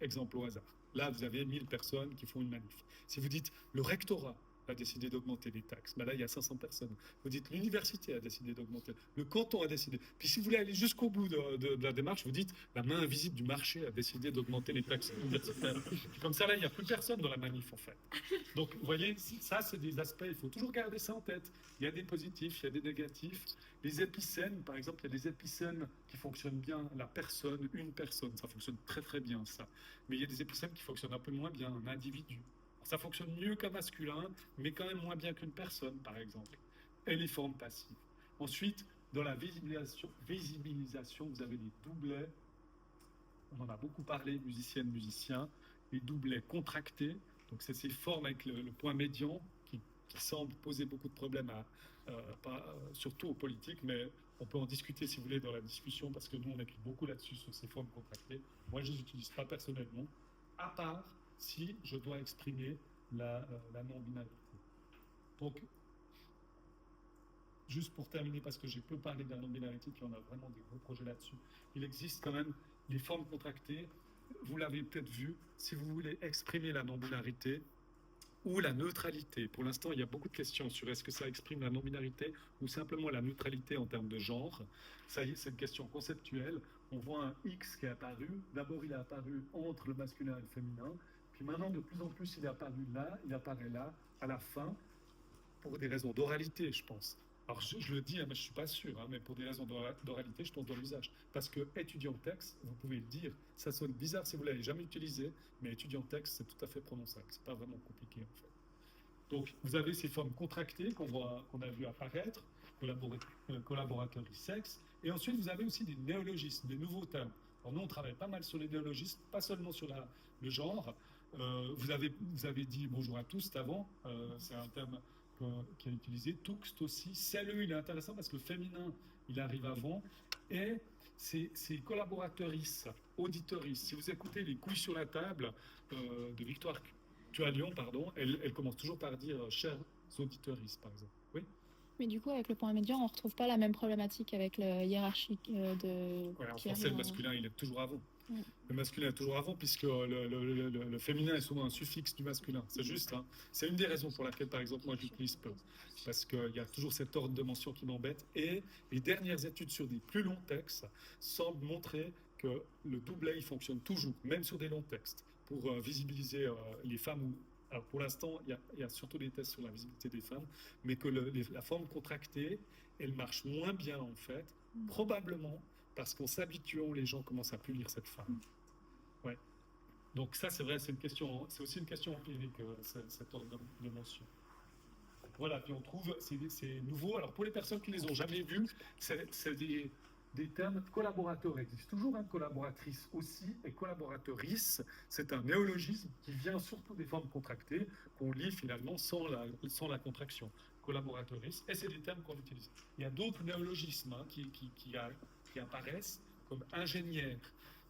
Exemple au hasard. Là, vous avez 1000 personnes qui font une manif. Si vous dites le rectorat a décidé d'augmenter les taxes, là, il y a 500 personnes. Vous dites l'université a décidé d'augmenter, le canton a décidé. Puis si vous voulez aller jusqu'au bout de la démarche, vous dites la main invisible du marché a décidé d'augmenter les taxes universitaires. Comme ça, là, il n'y a plus personne dans la manif, en fait. Donc, vous voyez, ça, c'est des aspects, il faut toujours garder ça en tête. Il y a des positifs, il y a des négatifs. Les épicènes, par exemple, il y a des épicènes qui fonctionnent bien, la personne, une personne, ça fonctionne très très bien, ça. Mais il y a des épicènes qui fonctionnent un peu moins bien, un individu. Ça fonctionne mieux qu'un masculin, mais quand même moins bien qu'une personne, par exemple. Et les formes passives. Ensuite, dans la visibilisation, vous avez les doublets. On en a beaucoup parlé, musiciennes, musiciens. Les doublets contractés. Donc, c'est ces formes avec le point médian qui semblent poser beaucoup de problèmes, surtout aux politiques, mais on peut en discuter si vous voulez dans la discussion, parce que nous, on écrit beaucoup là-dessus, sur ces formes contractées. Moi, je ne les utilise pas personnellement, à part si je dois exprimer la non-binarité. Donc, juste pour terminer, parce que j'ai peu parlé de la non-binarité, puis on a vraiment des gros projets là-dessus, il existe quand même des formes contractées. Vous l'avez peut-être vu, si vous voulez exprimer la non-binarité ou la neutralité. Pour l'instant, il y a beaucoup de questions sur est-ce que ça exprime la non-binarité ou simplement la neutralité en termes de genre. Ça y est, c'est une question conceptuelle. On voit un X qui est apparu. D'abord, il est apparu entre le masculin et le féminin. Puis maintenant, de plus en plus, il est apparu là, il apparaît là, à la fin, pour des raisons d'oralité, je pense. Alors, je le dis, mais je ne suis pas sûr, mais pour des raisons d'oralité, je pense dans l'usage. Parce que étudiant texte, vous pouvez le dire, ça sonne bizarre si vous ne l'avez jamais utilisé, mais étudiant texte, c'est tout à fait prononçable. Ce n'est pas vraiment compliqué, en fait. Donc, vous avez ces formes contractées qu'on a vu apparaître, collaborateurs sexe, et ensuite, vous avez aussi des néologismes, des nouveaux termes. Alors, nous, on travaille pas mal sur les néologismes, pas seulement sur le genre. Vous avez dit bonjour à tous avant, c'est un terme qui est utilisé. Tuxt aussi, celle-là, il est intéressant parce que le féminin, il arrive avant. Et c'est collaborateuristes, auditeuristes. Si vous écoutez les couilles sur la table de Victoire Tualion, elle commence toujours par dire chers auditeuristes, par exemple. Oui. Mais du coup, avec le point médian, on ne retrouve pas la même problématique avec le hiérarchique de... Ouais, en français, le masculin, il est toujours avant. Ouais. Le masculin est toujours avant, puisque le féminin est souvent un suffixe du masculin. C'est juste. Hein. C'est une des raisons pour laquelle, par exemple, moi, j'utilise peu. Parce qu'il y a toujours cet ordre de mention qui m'embête. Et les dernières études sur des plus longs textes semblent montrer que le doublet, il fonctionne toujours, même sur des longs textes, pour visibiliser les femmes. Alors, pour l'instant, il y a surtout des tests sur la visibilité des femmes, mais que la forme contractée, elle marche moins bien, en fait, probablement parce qu'en s'habituant, les gens commencent à plus lire cette femme. Ouais. Donc ça, c'est vrai, c'est aussi une question empirique, cette ordre de mention. Voilà, puis on trouve, c'est nouveau. Alors pour les personnes qui ne les ont jamais vus, c'est des termes. Collaborateur existe toujours, collaboratrice aussi, et collaboratrice, c'est un néologisme qui vient surtout des formes contractées, qu'on lit finalement sans la contraction. collaboratrice, et c'est des termes qu'on utilise. Il y a d'autres néologismes qui apparaissent comme ingénieur.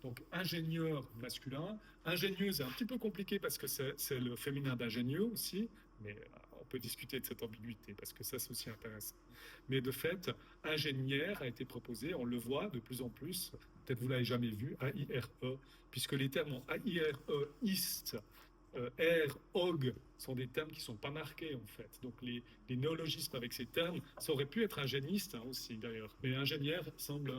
Donc ingénieur masculin, ingénieuse c'est un petit peu compliqué parce que c'est le féminin d'ingénieux aussi, mais on peut discuter de cette ambiguïté parce que ça c'est aussi intéressant. Mais de fait, ingénieur a été proposé, on le voit de plus en plus, peut-être vous l'avez jamais vu, AIRE, puisque les termes en AIRE, IST, R, OG sont des termes qui ne sont pas marqués en fait. Donc les néologismes avec ces termes, ça aurait pu être ingéniste aussi d'ailleurs, mais ingénieur semble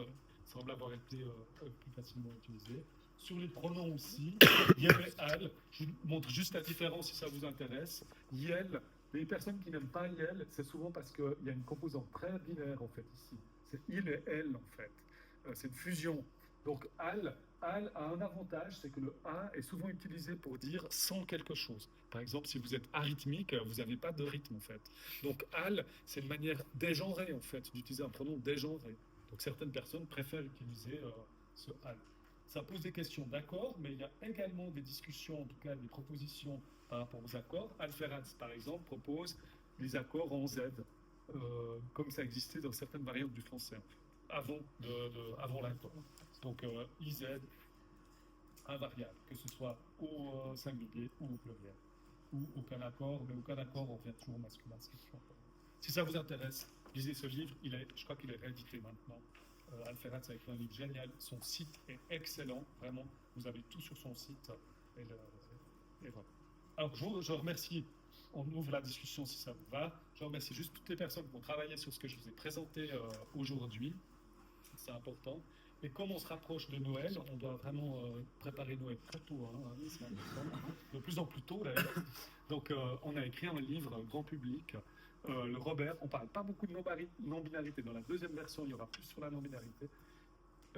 avoir été plus facilement utilisé. Sur les pronoms aussi, Yel et Al, je vous montre juste la différence si ça vous intéresse. Yel, les personnes qui n'aiment pas Yel, c'est souvent parce qu'il y a une composante très binaire en fait ici. C'est il et elle en fait. C'est une fusion. Donc Al a un avantage, c'est que le A est souvent utilisé pour dire sans quelque chose. Par exemple, si vous êtes arythmique, vous n'avez pas de rythme en fait. Donc Al, c'est une manière dégenrée en fait, d'utiliser un pronom dégenré. Donc certaines personnes préfèrent utiliser ce Al. Ça pose des questions d'accords, mais il y a également des discussions, en tout cas des propositions par rapport aux accords. Alferaz, par exemple, propose les accords en Z, comme ça existait dans certaines variantes du français, avant l'accord. Donc IZ, invariable, que ce soit au singulier ou au pluriel. Ou aucun accord, mais aucun accord, on revient toujours au masculin. Si ça vous intéresse, lisez ce livre, je crois qu'il est réédité maintenant. Alferaz a écrit un livre génial, son site est excellent, vraiment, vous avez tout sur son site. Et voilà. Alors je remercie, on ouvre la discussion si ça vous va, je remercie juste toutes les personnes qui ont travaillé sur ce que je vous ai présenté aujourd'hui, c'est important. Et comme on se rapproche de Noël, on doit vraiment préparer Noël très tôt, c'est important, de plus en plus tôt d'ailleurs. Donc on a écrit un livre grand public, le Robert, on ne parle pas beaucoup de non-binarité. Dans la deuxième version, il y aura plus sur la non-binarité.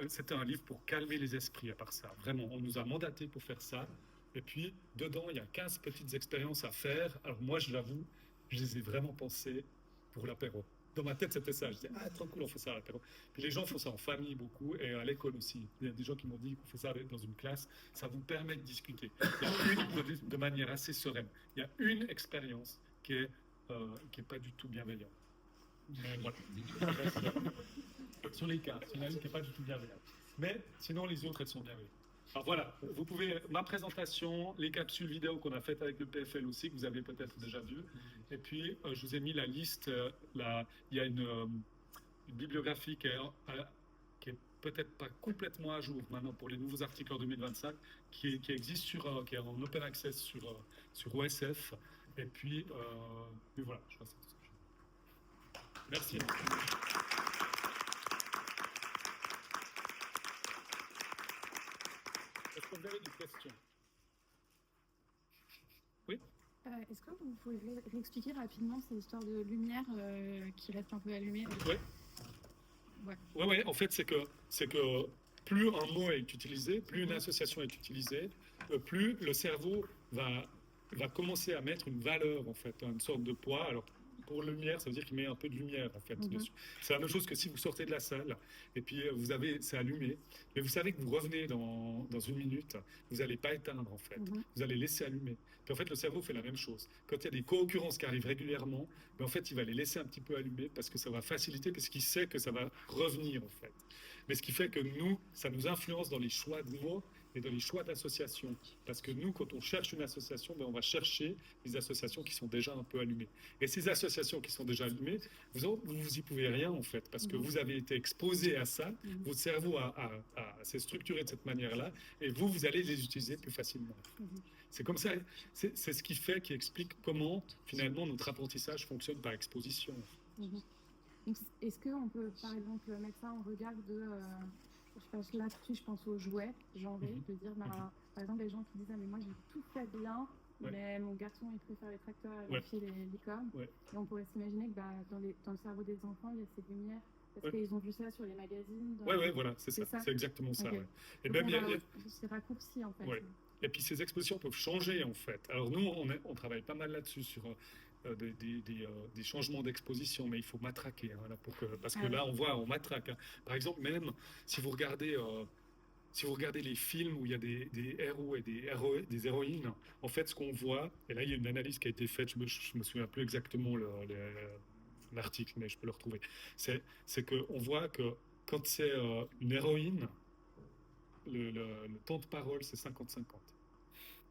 C'était un livre pour calmer les esprits, à part ça. Vraiment, on nous a mandaté pour faire ça. Et puis, dedans, il y a 15 petites expériences à faire. Alors moi, je l'avoue, je les ai vraiment pensées pour l'apéro. Dans ma tête, c'était ça. Je disais, trop cool, on fait ça à l'apéro. Puis les gens font ça en famille beaucoup et à l'école aussi. Il y a des gens qui m'ont dit qu'on fait ça dans une classe. Ça vous permet de discuter. De manière assez sereine. Il y a une expérience qui est pas du tout bienveillante. Mais voilà. Sur les cas, il y en a une qui n'est pas du tout bienveillante. Mais sinon, les autres, elles sont bienveillantes. Alors voilà, vous pouvez, ma présentation, les capsules vidéo qu'on a faites avec le PFL aussi, que vous avez peut-être déjà vu. Et puis, je vous ai mis la liste. Il y a une bibliographie qui est peut-être pas complètement à jour maintenant pour les nouveaux articles en 2025, qui existe qui est en open access sur OSF. Et puis voilà, je crois que c'est tout ce que je... Merci. Est-ce que vous avez des questions? Oui? Est-ce que vous pouvez réexpliquer rapidement cette histoire de lumière qui reste un peu allumée? Oui. Ouais. En fait, c'est que plus un mot est utilisé, plus une association est utilisée, plus le cerveau va commencer à mettre une valeur, en fait, une sorte de poids. Alors, pour lumière, ça veut dire qu'il met un peu de lumière, en fait, dessus. C'est la même chose que si vous sortez de la salle, et puis c'est allumé, mais vous savez que vous revenez dans une minute, vous n'allez pas éteindre, en fait. Vous allez laisser allumer. Puis, en fait, le cerveau fait la même chose. Quand il y a des co-occurrences qui arrivent régulièrement, en fait, il va les laisser un petit peu allumer parce que ça va faciliter, parce qu'il sait que ça va revenir, en fait. Mais ce qui fait que ça nous influence dans les choix de mots et dans les choix d'associations. Parce que nous, quand on cherche une association, on va chercher des associations qui sont déjà un peu allumées. Et ces associations qui sont déjà allumées, vous y pouvez rien, en fait, parce que vous avez été exposé à ça, votre cerveau s'est structuré de cette manière-là, et vous allez les utiliser plus facilement. C'est comme ça, c'est ce qui explique comment, finalement, notre apprentissage fonctionne par exposition. Est-ce qu'on peut, par exemple, mettre ça en regard de... là-dessus, je pense aux jouets genrés, de dire, par exemple, les gens qui disent, mais moi j'ai tout fait bien, mais mon garçon il préfère les tracteurs et ma fille les licornes. Et on pourrait s'imaginer que dans le cerveau des enfants, il y a ces lumières, parce qu'ils ont vu ça sur les magazines. Voilà, c'est ça. C'est exactement ça. Okay. Et même c'est raccourci en fait. Et puis ces expositions peuvent changer en fait. Alors nous, on travaille pas mal là-dessus sur des changements d'exposition, mais il faut matraquer parce que là on matraque. Par exemple, même si vous regardez les films où il y a des héros et des héroïnes, en fait ce qu'on voit, et là il y a une analyse qui a été faite, je me souviens plus exactement un article, mais je peux le retrouver. C'est qu'on voit que quand c'est une héroïne, le temps de parole, c'est 50-50.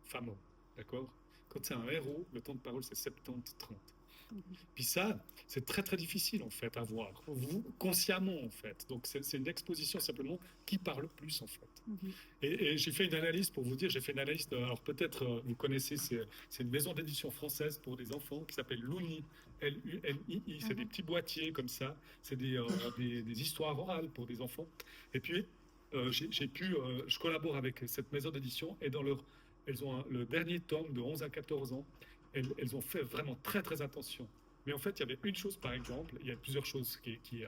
Femme-homme, d'accord? Quand c'est un héros, le temps de parole, c'est 70-30. Puis ça, c'est très très difficile en fait à voir, vous, consciemment en fait. Donc c'est une exposition simplement qui parle plus en fait. Et j'ai fait une analyse pour vous dire, j'ai fait une analyse, alors peut-être vous connaissez, c'est une maison d'édition française pour des enfants qui s'appelle Luni, L-U-N-I-I, c'est des petits boîtiers comme ça, c'est des histoires orales pour des enfants. Et puis je collabore avec cette maison d'édition et elles ont le dernier tome de 11 à 14 ans. Elles ont fait vraiment très très attention. Mais en fait, il y avait une chose par exemple, il y a plusieurs choses qui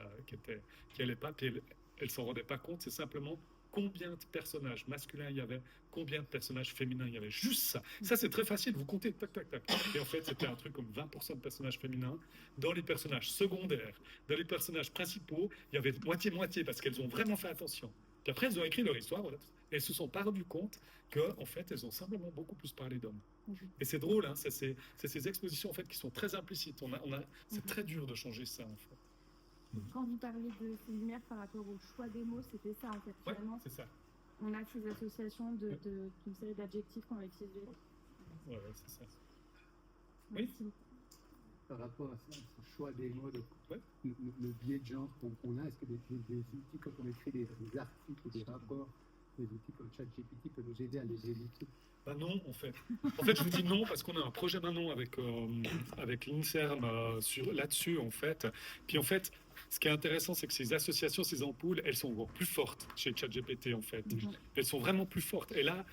allaient pas, puis elles s'en rendaient pas compte, c'est simplement combien de personnages masculins il y avait, combien de personnages féminins il y avait. Juste ça. Ça, c'est très facile, vous comptez, tac, tac, tac. Et en fait, c'était un truc comme 20% de personnages féminins. Dans les personnages secondaires, dans les personnages principaux, il y avait moitié-moitié, parce qu'elles ont vraiment fait attention. Puis après, elles ont écrit leur histoire, voilà. Et elles se sont pas rendues compte qu'en fait, elles ont simplement beaucoup plus parlé d'hommes. Et c'est drôle, hein, c'est ces expositions en fait qui sont très implicites. C'est très dur de changer ça en fait. Quand vous parlez de ces lumières par rapport au choix des mots, c'était ça en fait. Ouais, Finalement, c'est ça. on a ces associations d'une série d'adjectifs qu'on va utiliser. Ouais, c'est ça. Merci. Par rapport à ça, ce choix des mots, Ouais. le biais de genre qu'on a, est-ce que des outils, quand on écrit des articles ou des rapports, des outils comme ChatGPT peuvent nous aider à les éviter? Bah non, en fait. En fait, je vous dis non parce qu'on a un projet maintenant avec l'INSERM là-dessus, en fait. Puis en fait, ce qui est intéressant, c'est que ces associations, ces ampoules, elles sont encore plus fortes chez ChatGPT, en fait. Elles sont vraiment plus fortes. Et là,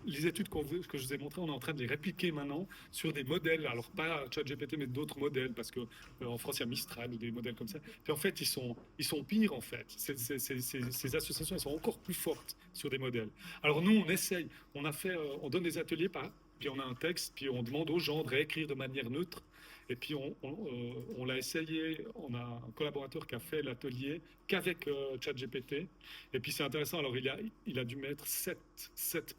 les études que je vous ai montrées, on est en train de les répliquer maintenant sur des modèles, alors pas ChatGPT, mais d'autres modèles, parce que en France, il y a Mistral ou des modèles comme ça. Puis en fait, ils sont pires, en fait. Ces associations, elles sont encore plus fortes sur des modèles. Alors nous, on essaye, on donne des ateliers, puis on a un texte, puis on demande aux gens de réécrire de manière neutre. Et puis on l'a essayé, on a un collaborateur qui a fait l'atelier qu'avec ChatGPT. Et puis c'est intéressant, alors il a dû mettre 7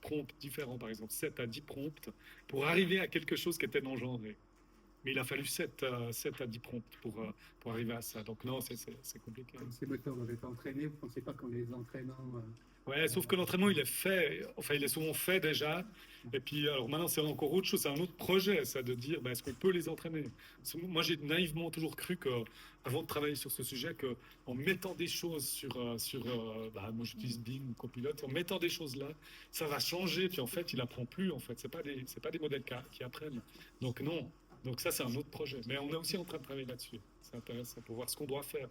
prompts différents, par exemple 7 à 10 prompts, pour arriver à quelque chose qui était non-genré. Mais il a fallu 7 à 10 prompts pour arriver à ça. Donc non, c'est compliqué. Comme ces moteurs doivent être entraînés, vous ne pensez pas qu'en les entraînant... Ouais, sauf que l'entraînement, il est fait, enfin, il est souvent fait déjà. Et puis, alors maintenant, c'est encore autre chose, c'est un autre projet, ça, de dire, est-ce qu'on peut les entraîner? Moi, j'ai naïvement toujours cru avant de travailler sur ce sujet, qu'en mettant des choses sur moi, j'utilise Bing ou Copilot, en mettant des choses là, ça va changer. Puis en fait, il apprend plus. En fait, c'est pas des modèles qui apprennent. Donc non. Donc ça, c'est un autre projet. Mais on est aussi en train de travailler là-dessus. C'est intéressant pour voir ce qu'on doit faire.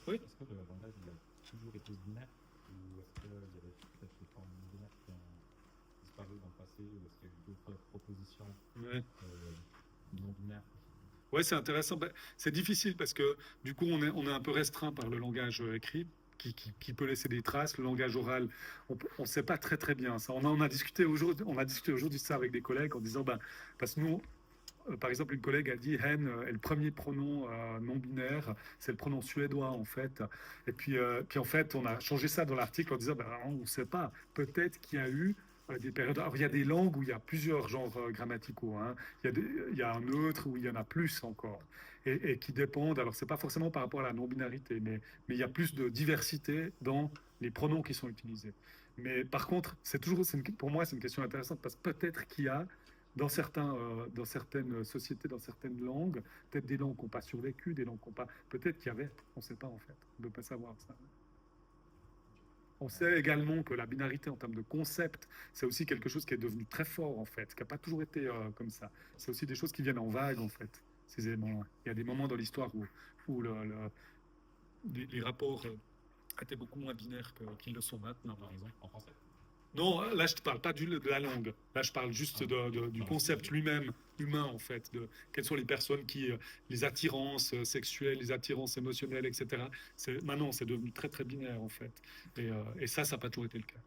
Oui. Est-ce que le langage il a toujours été binaire? Ou est-ce qu'il y avait peut-être des formes binaires qui ont disparu dans le passé? Ou est-ce qu'il y a eu d'autres propositions non binaires? Ouais, c'est intéressant. C'est difficile parce que du coup, on est un peu restreint par le langage écrit qui peut laisser des traces. Le langage oral, on ne sait pas très très bien ça. On a discuté aujourd'hui de ça avec des collègues en disant, parce que nous, par exemple, une collègue a dit hen est le premier pronom non binaire, c'est le pronom suédois en fait. Et puis en fait, on a changé ça dans l'article en disant on ne sait pas. Peut-être qu'il y a eu des périodes. Alors il y a des langues où il y a plusieurs genres grammaticaux. Hein. Il y a un autre où il y en a plus encore et qui dépendent. Alors c'est pas forcément par rapport à la non binarité, mais il y a plus de diversité dans les pronoms qui sont utilisés. Mais par contre, pour moi, c'est une question intéressante parce que peut-être qu'il y a dans certaines sociétés, dans certaines langues, peut-être des langues qui n'ont pas survécu, des langues qui n'ont pas... Peut-être qu'il y avait, on ne sait pas en fait, on ne peut pas savoir ça. On sait également que la binarité en termes de concept, c'est aussi quelque chose qui est devenu très fort en fait, qui n'a pas toujours été comme ça. C'est aussi des choses qui viennent en vague en fait, ces éléments-là. Il y a des moments dans l'histoire où les rapports étaient beaucoup moins binaires qu'ils le sont maintenant, par exemple. En français? Non, là je ne te parle pas de la langue. Là je parle juste du concept lui-même, humain en fait. Quelles sont les personnes les attirances sexuelles, les attirances émotionnelles, etc. Maintenant c'est devenu très très binaire en fait. Et ça n'a pas toujours été le cas.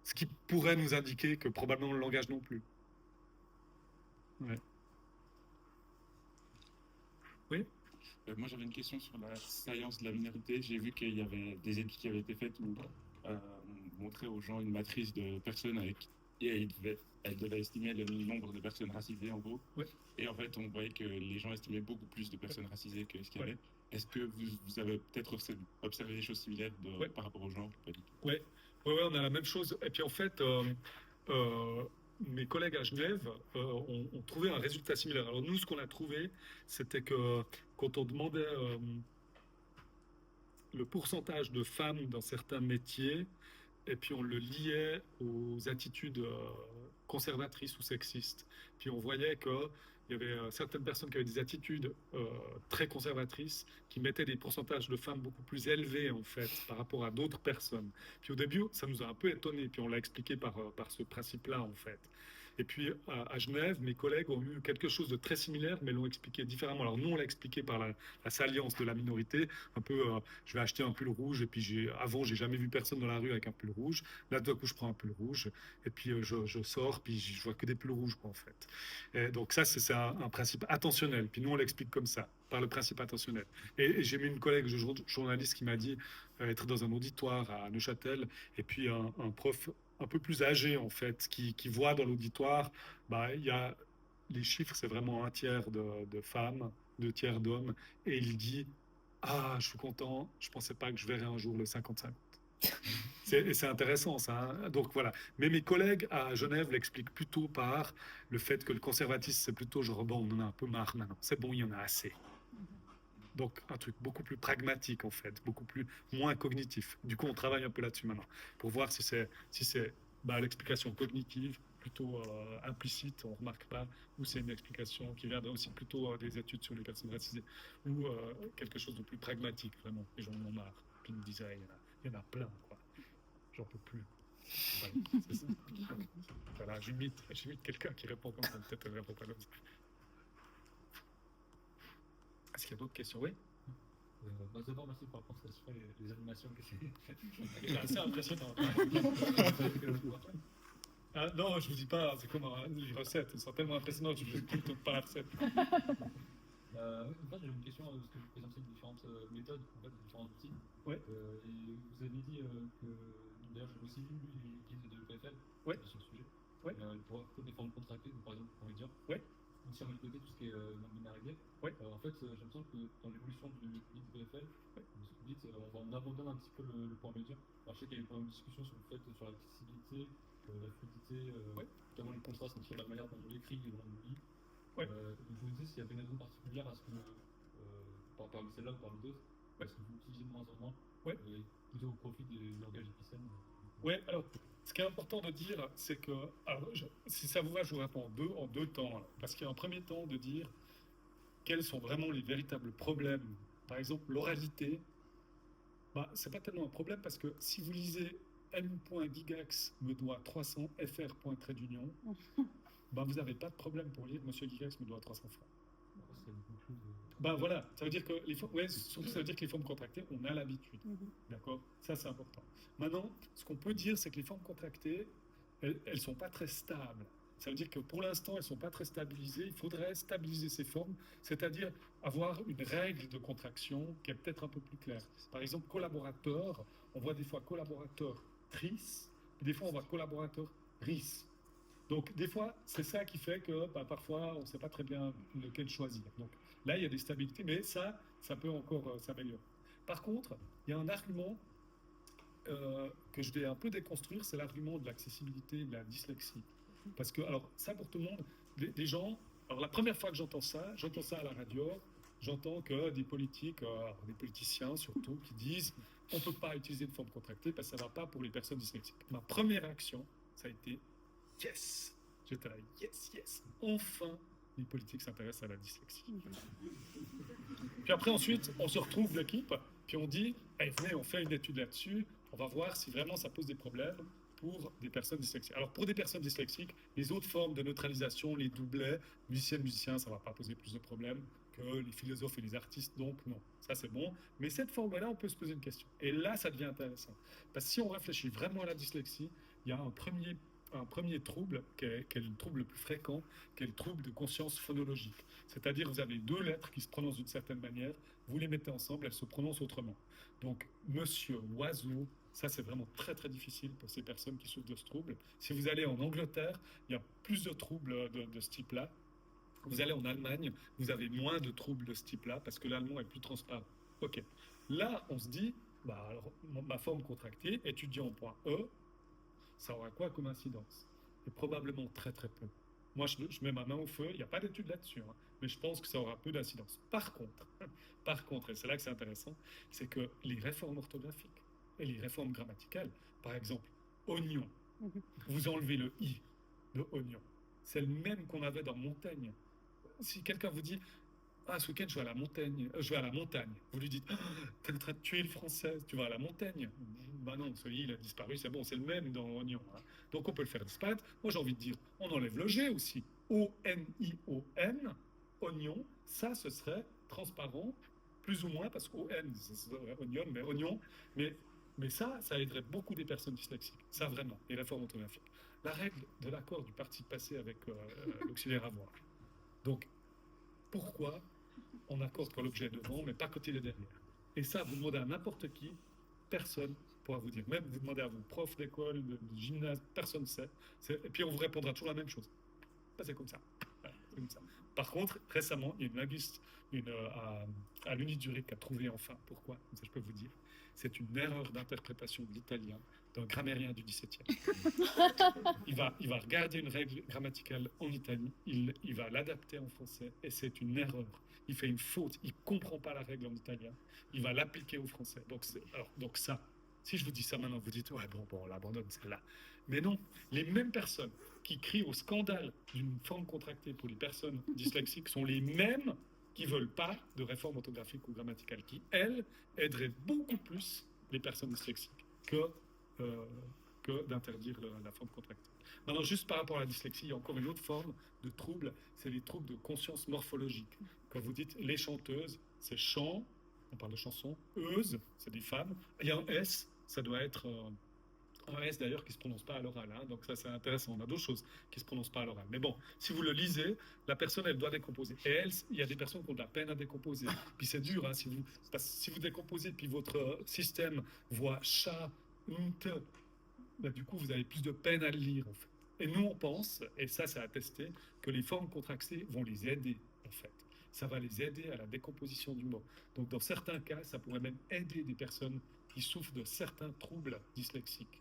Ce qui pourrait nous indiquer que probablement le langage non plus. Ouais. Oui. Moi j'avais une question sur la science de la binarité. J'ai vu qu'il y avait des études qui avaient été faites où on montrait aux gens une matrice de personnes avec Et elle devait estimer le nombre de personnes racisées, en gros. Ouais. Et en fait, on voyait que les gens estimaient beaucoup plus de personnes racisées que ce qu'il y avait. Ouais. Est-ce que vous avez peut-être observé des choses similaires Ouais. par rapport aux gens? Pas du tout. Ouais, on a la même chose. Et puis en fait, mes collègues à Genève ont trouvé un résultat similaire. Alors nous, ce qu'on a trouvé, c'était que quand on demandait le pourcentage de femmes dans certains métiers, et puis on le liait aux attitudes conservatrices ou sexistes. Puis on voyait qu'il y avait certaines personnes qui avaient des attitudes très conservatrices, qui mettaient des pourcentages de femmes beaucoup plus élevés en fait par rapport à d'autres personnes. Puis au début, ça nous a un peu étonnés, puis on l'a expliqué par ce principe-là en fait. Et puis à Genève, mes collègues ont eu quelque chose de très similaire, mais l'ont expliqué différemment. Alors nous, on l'a expliqué par la salience de la minorité, un peu, je vais acheter un pull rouge, et puis avant, j'ai jamais vu personne dans la rue avec un pull rouge. Là, d'un coup, je prends un pull rouge, et puis je sors, puis je vois que des pulls rouges, quoi, en fait. Et donc ça, c'est un principe attentionnel. Puis nous, on l'explique comme ça, par le principe attentionnel. Et j'ai mis une collègue journaliste qui m'a dit être dans un auditoire à Neuchâtel, et puis un prof un peu plus âgé en fait, qui voit dans l'auditoire, il y a les chiffres, c'est vraiment un tiers de femmes, 2 tiers d'hommes, et il dit ah, je suis content, je pensais pas que je verrais un jour le 50-50. C'est intéressant ça, hein. Donc voilà. Mais mes collègues à Genève l'expliquent plutôt par le fait que le conservatisme, c'est plutôt genre bon, on en a un peu marre maintenant, c'est bon, il y en a assez. Donc un truc beaucoup plus pragmatique en fait, moins cognitif. Du coup, on travaille un peu là-dessus maintenant pour voir si c'est l'explication cognitive plutôt implicite, on remarque pas, ou c'est une explication qui viendrait aussi plutôt des études sur les personnes racisées, ou quelque chose de plus pragmatique vraiment. Les gens en ont marre. Puis ils me disaient il y en a plein quoi. J'en peux plus. Voilà, c'est ça. Voilà, j'imite quelqu'un qui répond comme ça, peut-être elle répond pas comme ça. Est-ce qu'il y a d'autres questions? Oui. D'abord, merci pour la présentation et les animations que C'est assez impressionnant. Ah, non, je vous dis pas, c'est comme les recettes, elles sont tellement impressionnantes, je vous dis pas la recette. Moi, j'ai une question, parce que je présentais différentes méthodes, en fait, différents outils. Ouais. Et vous avez dit que, d'ailleurs, j'ai aussi lu les guides de l'EPFL sur le sujet. Ouais. Pour des formes contractées, par exemple, pour dire. Ouais. Si on met de côté tout ce qui est non-binarité, en fait, j'ai l'impression que dans l'évolution du guide BFL, vous dites, on abandonne un petit peu le point média. Alors, je sais qu'il y a eu pas mal de discussions sur le fait, sur l'accessibilité, la fluidité, notamment les contrastes entre la manière dont on l'écrit et dont on le lit. Donc, je vous disais s'il y avait une raison particulière à ce que, parmi celle-là ou parmi d'autres, est-ce que vous l'utilisez de moins en moins, plutôt au profit des langages épicènes. Oui, alors, ce qui est important de dire, c'est que, alors, si ça vous va, je vous réponds en deux temps. Alors, parce qu'il y a un premier temps de dire quels sont vraiment les véritables problèmes. Par exemple, l'oralité, c'est pas tellement un problème parce que si vous lisez m.gigax me doit 300 fr.trait-d'union, vous n'avez pas de problème pour lire Monsieur Gigax me doit 300 francs. Voilà, ça veut dire que surtout ça veut dire que les formes contractées, on a l'habitude. D'accord? Ça, c'est important. Maintenant, ce qu'on peut dire, c'est que les formes contractées, elles sont pas très stables. Ça veut dire que pour l'instant, elles ne sont pas très stabilisées. Il faudrait stabiliser ces formes, c'est-à-dire avoir une règle de contraction qui est peut-être un peu plus claire. Par exemple, collaborateur, on voit des fois collaborateur tris, et des fois on voit collaborateur ris. Donc, des fois, c'est ça qui fait que parfois, on ne sait pas très bien lequel choisir. Donc, là, il y a des stabilités, mais ça peut encore s'améliorer. Par contre, il y a un argument que je vais un peu déconstruire, c'est l'argument de l'accessibilité et de la dyslexie. Parce que, alors, ça pour tout le monde, des gens... Alors, la première fois que j'entends ça à la radio, j'entends que des politiques, des politiciens surtout, qui disent on ne peut pas utiliser de forme contractée parce que ça ne va pas pour les personnes dyslexiques. Ma première réaction, ça a été yes. J'étais là, yes. Enfin, les politiques s'intéressent à la dyslexie. Puis après, ensuite, on se retrouve l'équipe, puis on dit venez, on fait une étude là-dessus, on va voir si vraiment ça pose des problèmes pour des personnes dyslexiques. Alors, pour des personnes dyslexiques, les autres formes de neutralisation, les doublets, musiciens, ça ne va pas poser plus de problèmes que les philosophes et les artistes, donc non, ça c'est bon. Mais cette forme-là, on peut se poser une question. Et là, ça devient intéressant. Parce que si on réfléchit vraiment à la dyslexie, il y a un premier trouble, qui est le trouble le plus fréquent, qui est le trouble de conscience phonologique. C'est-à-dire, vous avez deux lettres qui se prononcent d'une certaine manière, vous les mettez ensemble, elles se prononcent autrement. Donc, monsieur, oiseau, Ça, c'est vraiment très, très difficile pour ces personnes qui souffrent de ce trouble. Si vous allez en Angleterre, il y a plus de troubles de ce type-là. Vous allez en Allemagne, vous avez moins de troubles de ce type-là parce que l'allemand est plus transparent. OK. Là, on se dit, bah, alors, ma forme contractée, étudiant en point E, ça aura quoi comme incidence? Et probablement très, très peu. Moi, je mets ma main au feu, il n'y a pas d'étude là-dessus, hein, mais je pense que ça aura peu d'incidence. Par contre, et c'est là que c'est intéressant, c'est que les réformes orthographiques et les réformes grammaticales, par exemple, oignon, vous enlevez le i de oignon, c'est le même qu'on avait dans Montaigne. Si quelqu'un vous dit, ah, ce week-end, je vais à la montagne, vous lui dites, t'es en train de tuer le français, tu vas à la montagne. Bah non, ce i, il a disparu, c'est bon, c'est le même dans oignon, hein. Donc on peut le faire disparaître. Moi, j'ai envie de dire, on enlève le G aussi. O-N-I-O-N, oignon, ça, ce serait transparent, plus ou moins, parce qu'O-N, ce serait oignon, mais oignon. Mais ça aiderait beaucoup des personnes dyslexiques. Ça, vraiment, et la forme orthographique. La règle de l'accord du participe passé avec l'auxiliaire avoir. Donc, pourquoi on accorde quand l'objet est devant, mais pas côté et derrière? Et ça, vous demandez à n'importe qui, personne pourra vous dire. Même vous demandez à vos profs d'école, de gymnase, personne ne sait. Et puis on vous répondra toujours la même chose. Ben, c'est comme ça. Voilà, c'est comme ça. Par contre, récemment, il y a une linguiste à l'Uni de Zurich qui a trouvé enfin pourquoi. Ça, je peux vous dire. C'est une erreur d'interprétation de l'italien d'un grammairien du XVIIe. Il va regarder une règle grammaticale en italien, il va l'adapter en français, et c'est une erreur. Il fait une faute, il ne comprend pas la règle en italien, il va l'appliquer au français. Donc ça, si je vous dis ça maintenant, vous dites, ouais, bon, on l'abandonne celle-là. Mais non, les mêmes personnes qui crient au scandale d'une forme contractée pour les personnes dyslexiques sont les mêmes qui ne veulent pas de réforme orthographique ou grammaticale, qui, elles, aideraient beaucoup plus les personnes dyslexiques que d'interdire la forme contractée. Maintenant, juste par rapport à la dyslexie, il y a encore une autre forme de trouble, c'est les troubles de conscience morphologique. Quand vous dites les chanteuses, c'est chant, on parle de chanson, euse, c'est des femmes, il y a un S, ça doit être un S d'ailleurs qui ne se prononce pas à l'oral, hein, donc ça c'est intéressant, on a d'autres choses qui ne se prononcent pas à l'oral. Mais bon, si vous le lisez, la personne elle doit décomposer. Et il y a des personnes qui ont de la peine à décomposer. Puis c'est dur, hein, si vous décomposez, puis votre système voit chat, bah, du coup vous avez plus de peine à le lire en fait. Et nous on pense, et ça c'est attesté, que les formes contractées vont les aider en fait. Ça va les aider à la décomposition du mot. Donc dans certains cas, ça pourrait même aider des personnes qui souffrent de certains troubles dyslexiques.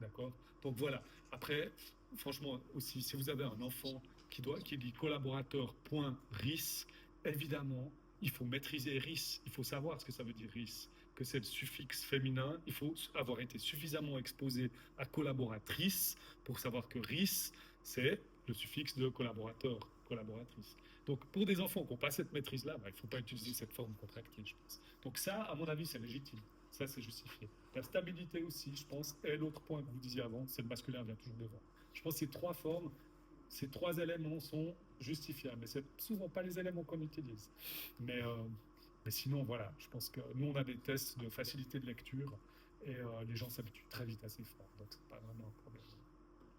D'accord? Donc voilà. Après, franchement aussi, si vous avez un enfant qui dit collaborateur.ris, évidemment, il faut maîtriser RIS. Il faut savoir ce que ça veut dire RIS, que c'est le suffixe féminin. Il faut avoir été suffisamment exposé à collaboratrice pour savoir que RIS, c'est le suffixe de collaborateur, collaboratrice. Donc pour des enfants qui n'ont pas cette maîtrise-là, il ne faut pas utiliser cette forme contractée, je pense. Donc ça, à mon avis, c'est légitime. Ça, c'est justifié. La stabilité aussi, je pense, et l'autre point que vous disiez avant, c'est le masculin vient toujours devant. Je pense que ces trois formes, ces trois éléments sont justifiables. Mais ce n'est souvent pas les éléments qu'on utilise. Mais sinon, voilà, je pense que nous, on a des tests de facilité de lecture et les gens s'habituent très vite à ces formes. Donc, ce n'est pas vraiment un problème.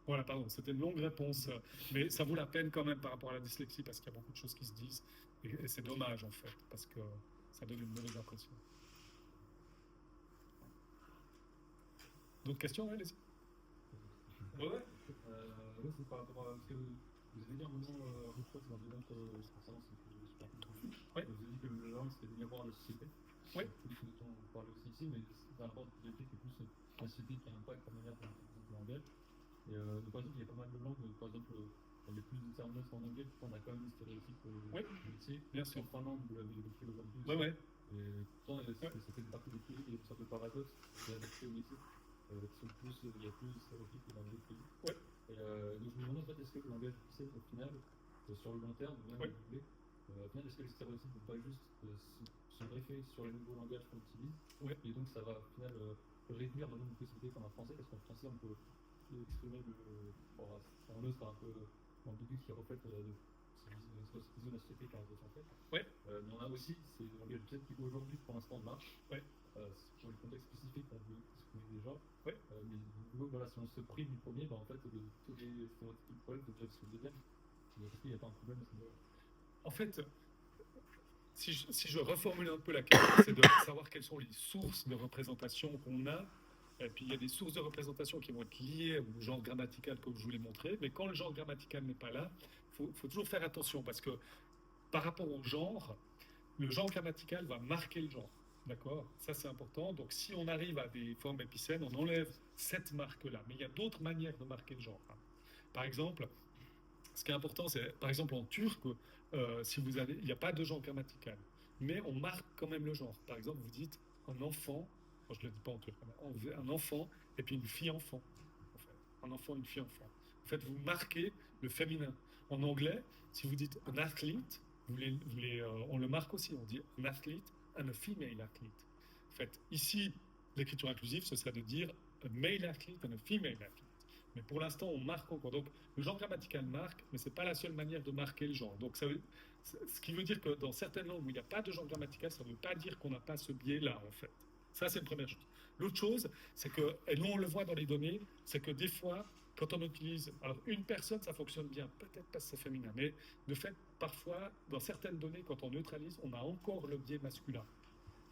Voilà, pardon, c'était une longue réponse, mais ça vaut la peine quand même par rapport à la dyslexie parce qu'il y a beaucoup de choses qui se disent et c'est dommage en fait parce que ça donne une mauvaise impression. D'autres questions, allez-y. Ouais, c'est par rapport à ce que vous avez dit un moment, Ruffos, dans des notes, concernant ce que je super compris. Oui. Vous avez dit que le langue, c'était le miroir de la société. Oui. On parlait aussi ici, mais c'est un rapport de société qui est plus la société qui impacte la manière dont on langage. Et par exemple, il y a pas mal de langues, par exemple, on est plus déterminés en anglais, on a quand même des stéréotypes métiers. Bien sûr. En finlande, vous l'avez évoqué aujourd'hui. Oui. Et pourtant, ça fait partie des pays, il y a une sorte de paradoxe, c'est adapté au métier. Il y a plus de stéréotypes que dans les autres pays. Ouais. Et donc je me demande en fait, est-ce que le langage officiel, au final, sur le long terme, même au final, est-ce que les stéréotypes ne vont pas juste se greffer sur les nouveaux langages qu'on utilise, et donc ça va au final réduire le nombre de possibilités qu'on a en français, parce qu'en français on peut exprimer un autre un peu ambigu qui reflète ce qu'ils ont la société qui a en fait. Ouais. Mais on a aussi ces langages officiels qui aujourd'hui pour l'instant marchent. Ouais. Sur les contextes spécifiques qu'on connaît déjà. Ouais. Mais du coup, voilà, si on se prive du premier, en fait, tous les problèmes de déjà sur le deuxième. Est-ce qu'il n'y a pas un problème à ce niveau-là? En fait, si je reformule un peu la question, c'est de savoir quelles sont les sources de représentation qu'on a Et puis il y a des sources de représentation qui vont être liées au genre grammatical comme je vous l'ai montré, mais quand le genre grammatical n'est pas là, faut toujours faire attention parce que par rapport au genre, le genre grammatical va marquer le genre. D'accord? Ça, c'est important. Donc, si on arrive à des formes épicènes, on enlève cette marque-là. Mais il y a d'autres manières de marquer le genre. Par exemple, ce qui est important, c'est, par exemple, en turc, si vous avez, il n'y a pas de genre grammatical. Mais on marque quand même le genre. Par exemple, vous dites un enfant, je ne le dis pas en turc, un enfant et puis une fille-enfant. En fait. Un enfant, une fille-enfant. En fait, vous marquez le féminin. En anglais, si vous dites un athlete, on le marque aussi. On dit un athlete and a female athlete. En fait, ici, l'écriture inclusive, ce serait de dire a male athlete and a female athlete. Mais pour l'instant, on marque encore. Donc, le genre grammatical marque, mais ce n'est pas la seule manière de marquer le genre. Donc, ce qui veut dire que dans certaines langues où il n'y a pas de genre grammatical, ça ne veut pas dire qu'on n'a pas ce biais-là, en fait. Ça, c'est la première chose. L'autre chose, c'est que, et nous, on le voit dans les données, c'est que des fois, quand on utilise, alors une personne, ça fonctionne bien, peut-être parce que c'est féminin, mais de fait, parfois, dans certaines données, quand on neutralise, on a encore le biais masculin.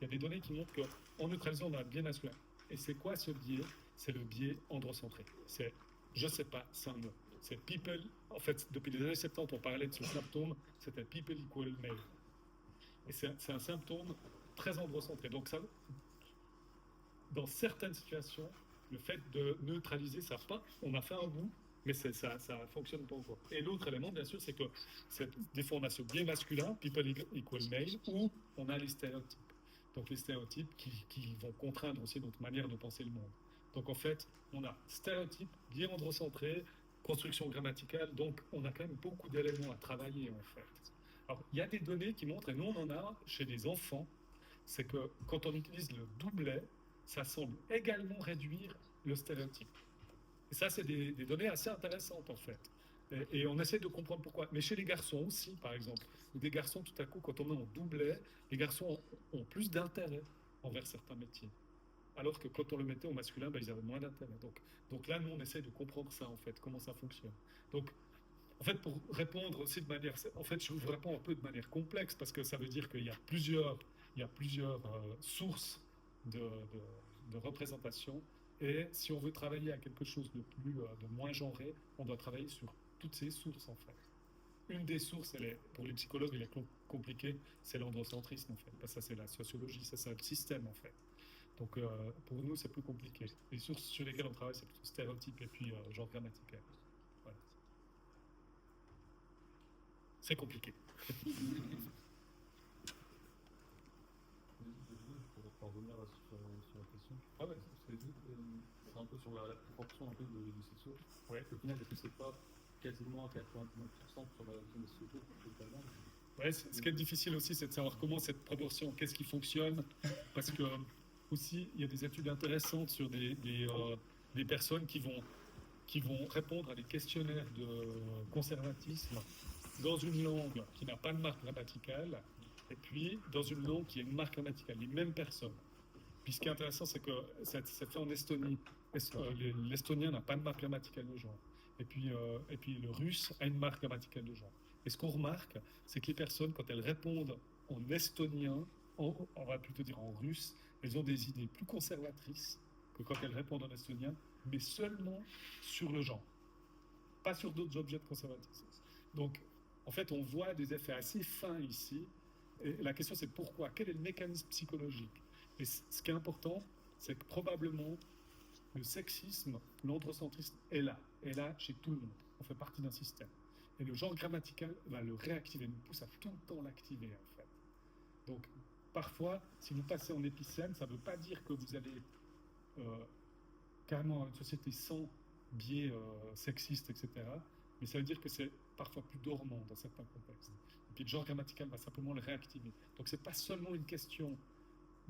Il y a des données qui montrent qu'en neutralisant, on a le biais masculin. Et c'est quoi ce biais? C'est le biais androcentré. C'est, je sais pas, c'est un mot. C'est people, en fait, depuis les années 70, on parlait de ce symptôme, c'était people equal male. Et c'est un symptôme très androcentré. Donc ça, dans certaines situations, le fait de neutraliser, ça pas, on a fait un bout, mais ça fonctionne pas encore. Et l'autre élément, bien sûr, c'est que des fois on a ce biais masculin, people equal male, ou on a les stéréotypes. Donc les stéréotypes qui vont contraindre aussi notre manière de penser le monde. Donc en fait, on a stéréotypes, biais androcentré, construction grammaticale, donc on a quand même beaucoup d'éléments à travailler en fait. Alors il y a des données qui montrent, et nous on en a chez les enfants, c'est que quand on utilise le doublet, ça semble également réduire le stéréotype. Et ça, c'est des données assez intéressantes, en fait. Et on essaie de comprendre pourquoi. Mais chez les garçons aussi, par exemple, ou des garçons, tout à coup, quand on met en doublet, les garçons ont plus d'intérêt envers certains métiers. Alors que quand on le mettait au masculin, ils avaient moins d'intérêt. Donc là, nous, on essaie de comprendre ça, en fait, comment ça fonctionne. Donc, en fait, pour répondre aussi de manière... En fait, je vous réponds un peu de manière complexe, parce que ça veut dire qu'il y a plusieurs sources de représentation. Et si on veut travailler à quelque chose de moins genré, on doit travailler sur toutes ces sources, en fait. Une des sources, pour les psychologues, elle est compliquée, c'est l'androcentrisme, en fait. Parce que ça, c'est la sociologie, ça, c'est le système, en fait. Donc, pour nous, c'est plus compliqué. Les sources sur lesquelles on travaille, c'est plutôt stéréotype et puis genre grammatical. Voilà. C'est compliqué. Pour revenir sur la question, c'est un peu sur la proportion un peu de ces sources. Ouais. Au final, est-ce que c'est pas quasiment à 99% sur la zone de ces sources totalement? Ouais, ce qui est difficile aussi, c'est de savoir comment cette proportion, qu'est-ce qui fonctionne, parce que aussi, il y a des études intéressantes sur des personnes qui vont répondre à des questionnaires de conservatisme dans une langue qui n'a pas de marque grammaticale, et puis dans une langue qui a une marque grammaticale, les mêmes personnes. Puis ce qui est intéressant, c'est que ça fait en Estonie. L'estonien n'a pas de marque grammaticale de genre. Et puis le russe a une marque grammaticale de genre. Et ce qu'on remarque, c'est que les personnes, quand elles répondent en estonien, on va plutôt dire en russe, elles ont des idées plus conservatrices que quand elles répondent en estonien, mais seulement sur le genre, pas sur d'autres objets de conservatisme. Donc, en fait, on voit des effets assez fins ici. Et la question, c'est pourquoi? Quel est le mécanisme psychologique? Et ce qui est important, c'est que probablement le sexisme, l'androcentrisme est là chez tout le monde. On fait partie d'un système. Et le genre grammatical va le réactiver, nous pousse à tout le temps l'activer en fait. Donc parfois, si vous passez en épicène, ça ne veut pas dire que vous allez carrément une société sans biais sexistes, etc. Mais ça veut dire que c'est parfois plus dormant dans certains contextes. Et puis le genre grammatical va simplement le réactiver. Donc c'est pas seulement une question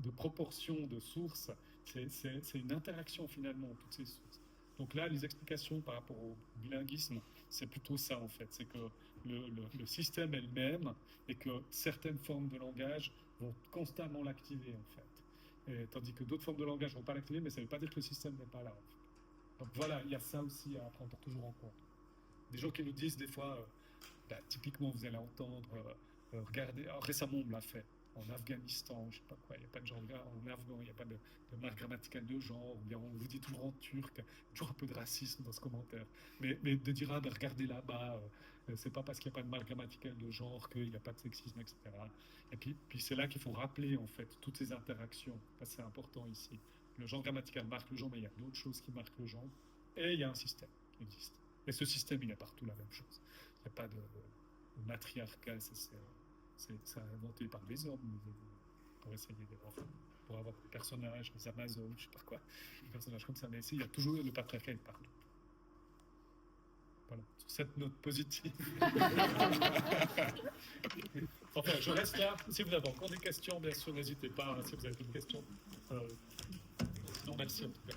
de proportion de sources, c'est une interaction finalement entre toutes ces sources. Donc là, les explications par rapport au bilinguisme, c'est plutôt ça en fait, c'est que le système est le même et que certaines formes de langage vont constamment l'activer en fait. Et, tandis que d'autres formes de langage ne vont pas l'activer, mais ça ne veut pas dire que le système n'est pas là en fait. Donc voilà, il y a ça aussi à prendre toujours en compte. Des gens qui nous disent des fois, typiquement vous allez entendre, regardez, récemment on me l'a fait, en Afghanistan, je sais pas quoi, il n'y a pas de genre en afghan, il n'y a pas de marque grammaticale de genre, ou bien on vous dit toujours en turc, toujours un peu de racisme dans ce commentaire. Mais de dire, ah ben regardez là-bas, c'est pas parce qu'il n'y a pas de marque grammaticale de genre qu'il n'y a pas de sexisme, etc. Et puis c'est là qu'il faut rappeler en fait toutes ces interactions, parce que c'est important ici. Le genre grammatical marque le genre, mais il y a d'autres choses qui marquent le genre, et il y a un système qui existe. Et ce système, il est partout la même chose. Il n'y a pas de matriarcat, c'est inventé par les hommes pour essayer pour avoir des personnages, des Amazones, je sais pas quoi, des personnages comme ça. Mais ici, il y a toujours le patriarcat est partout. Voilà, sur cette note positive. Enfin, je reste là. Si vous avez encore des questions, bien sûr, n'hésitez pas. Si vous avez des questions. Sinon, merci en tout cas.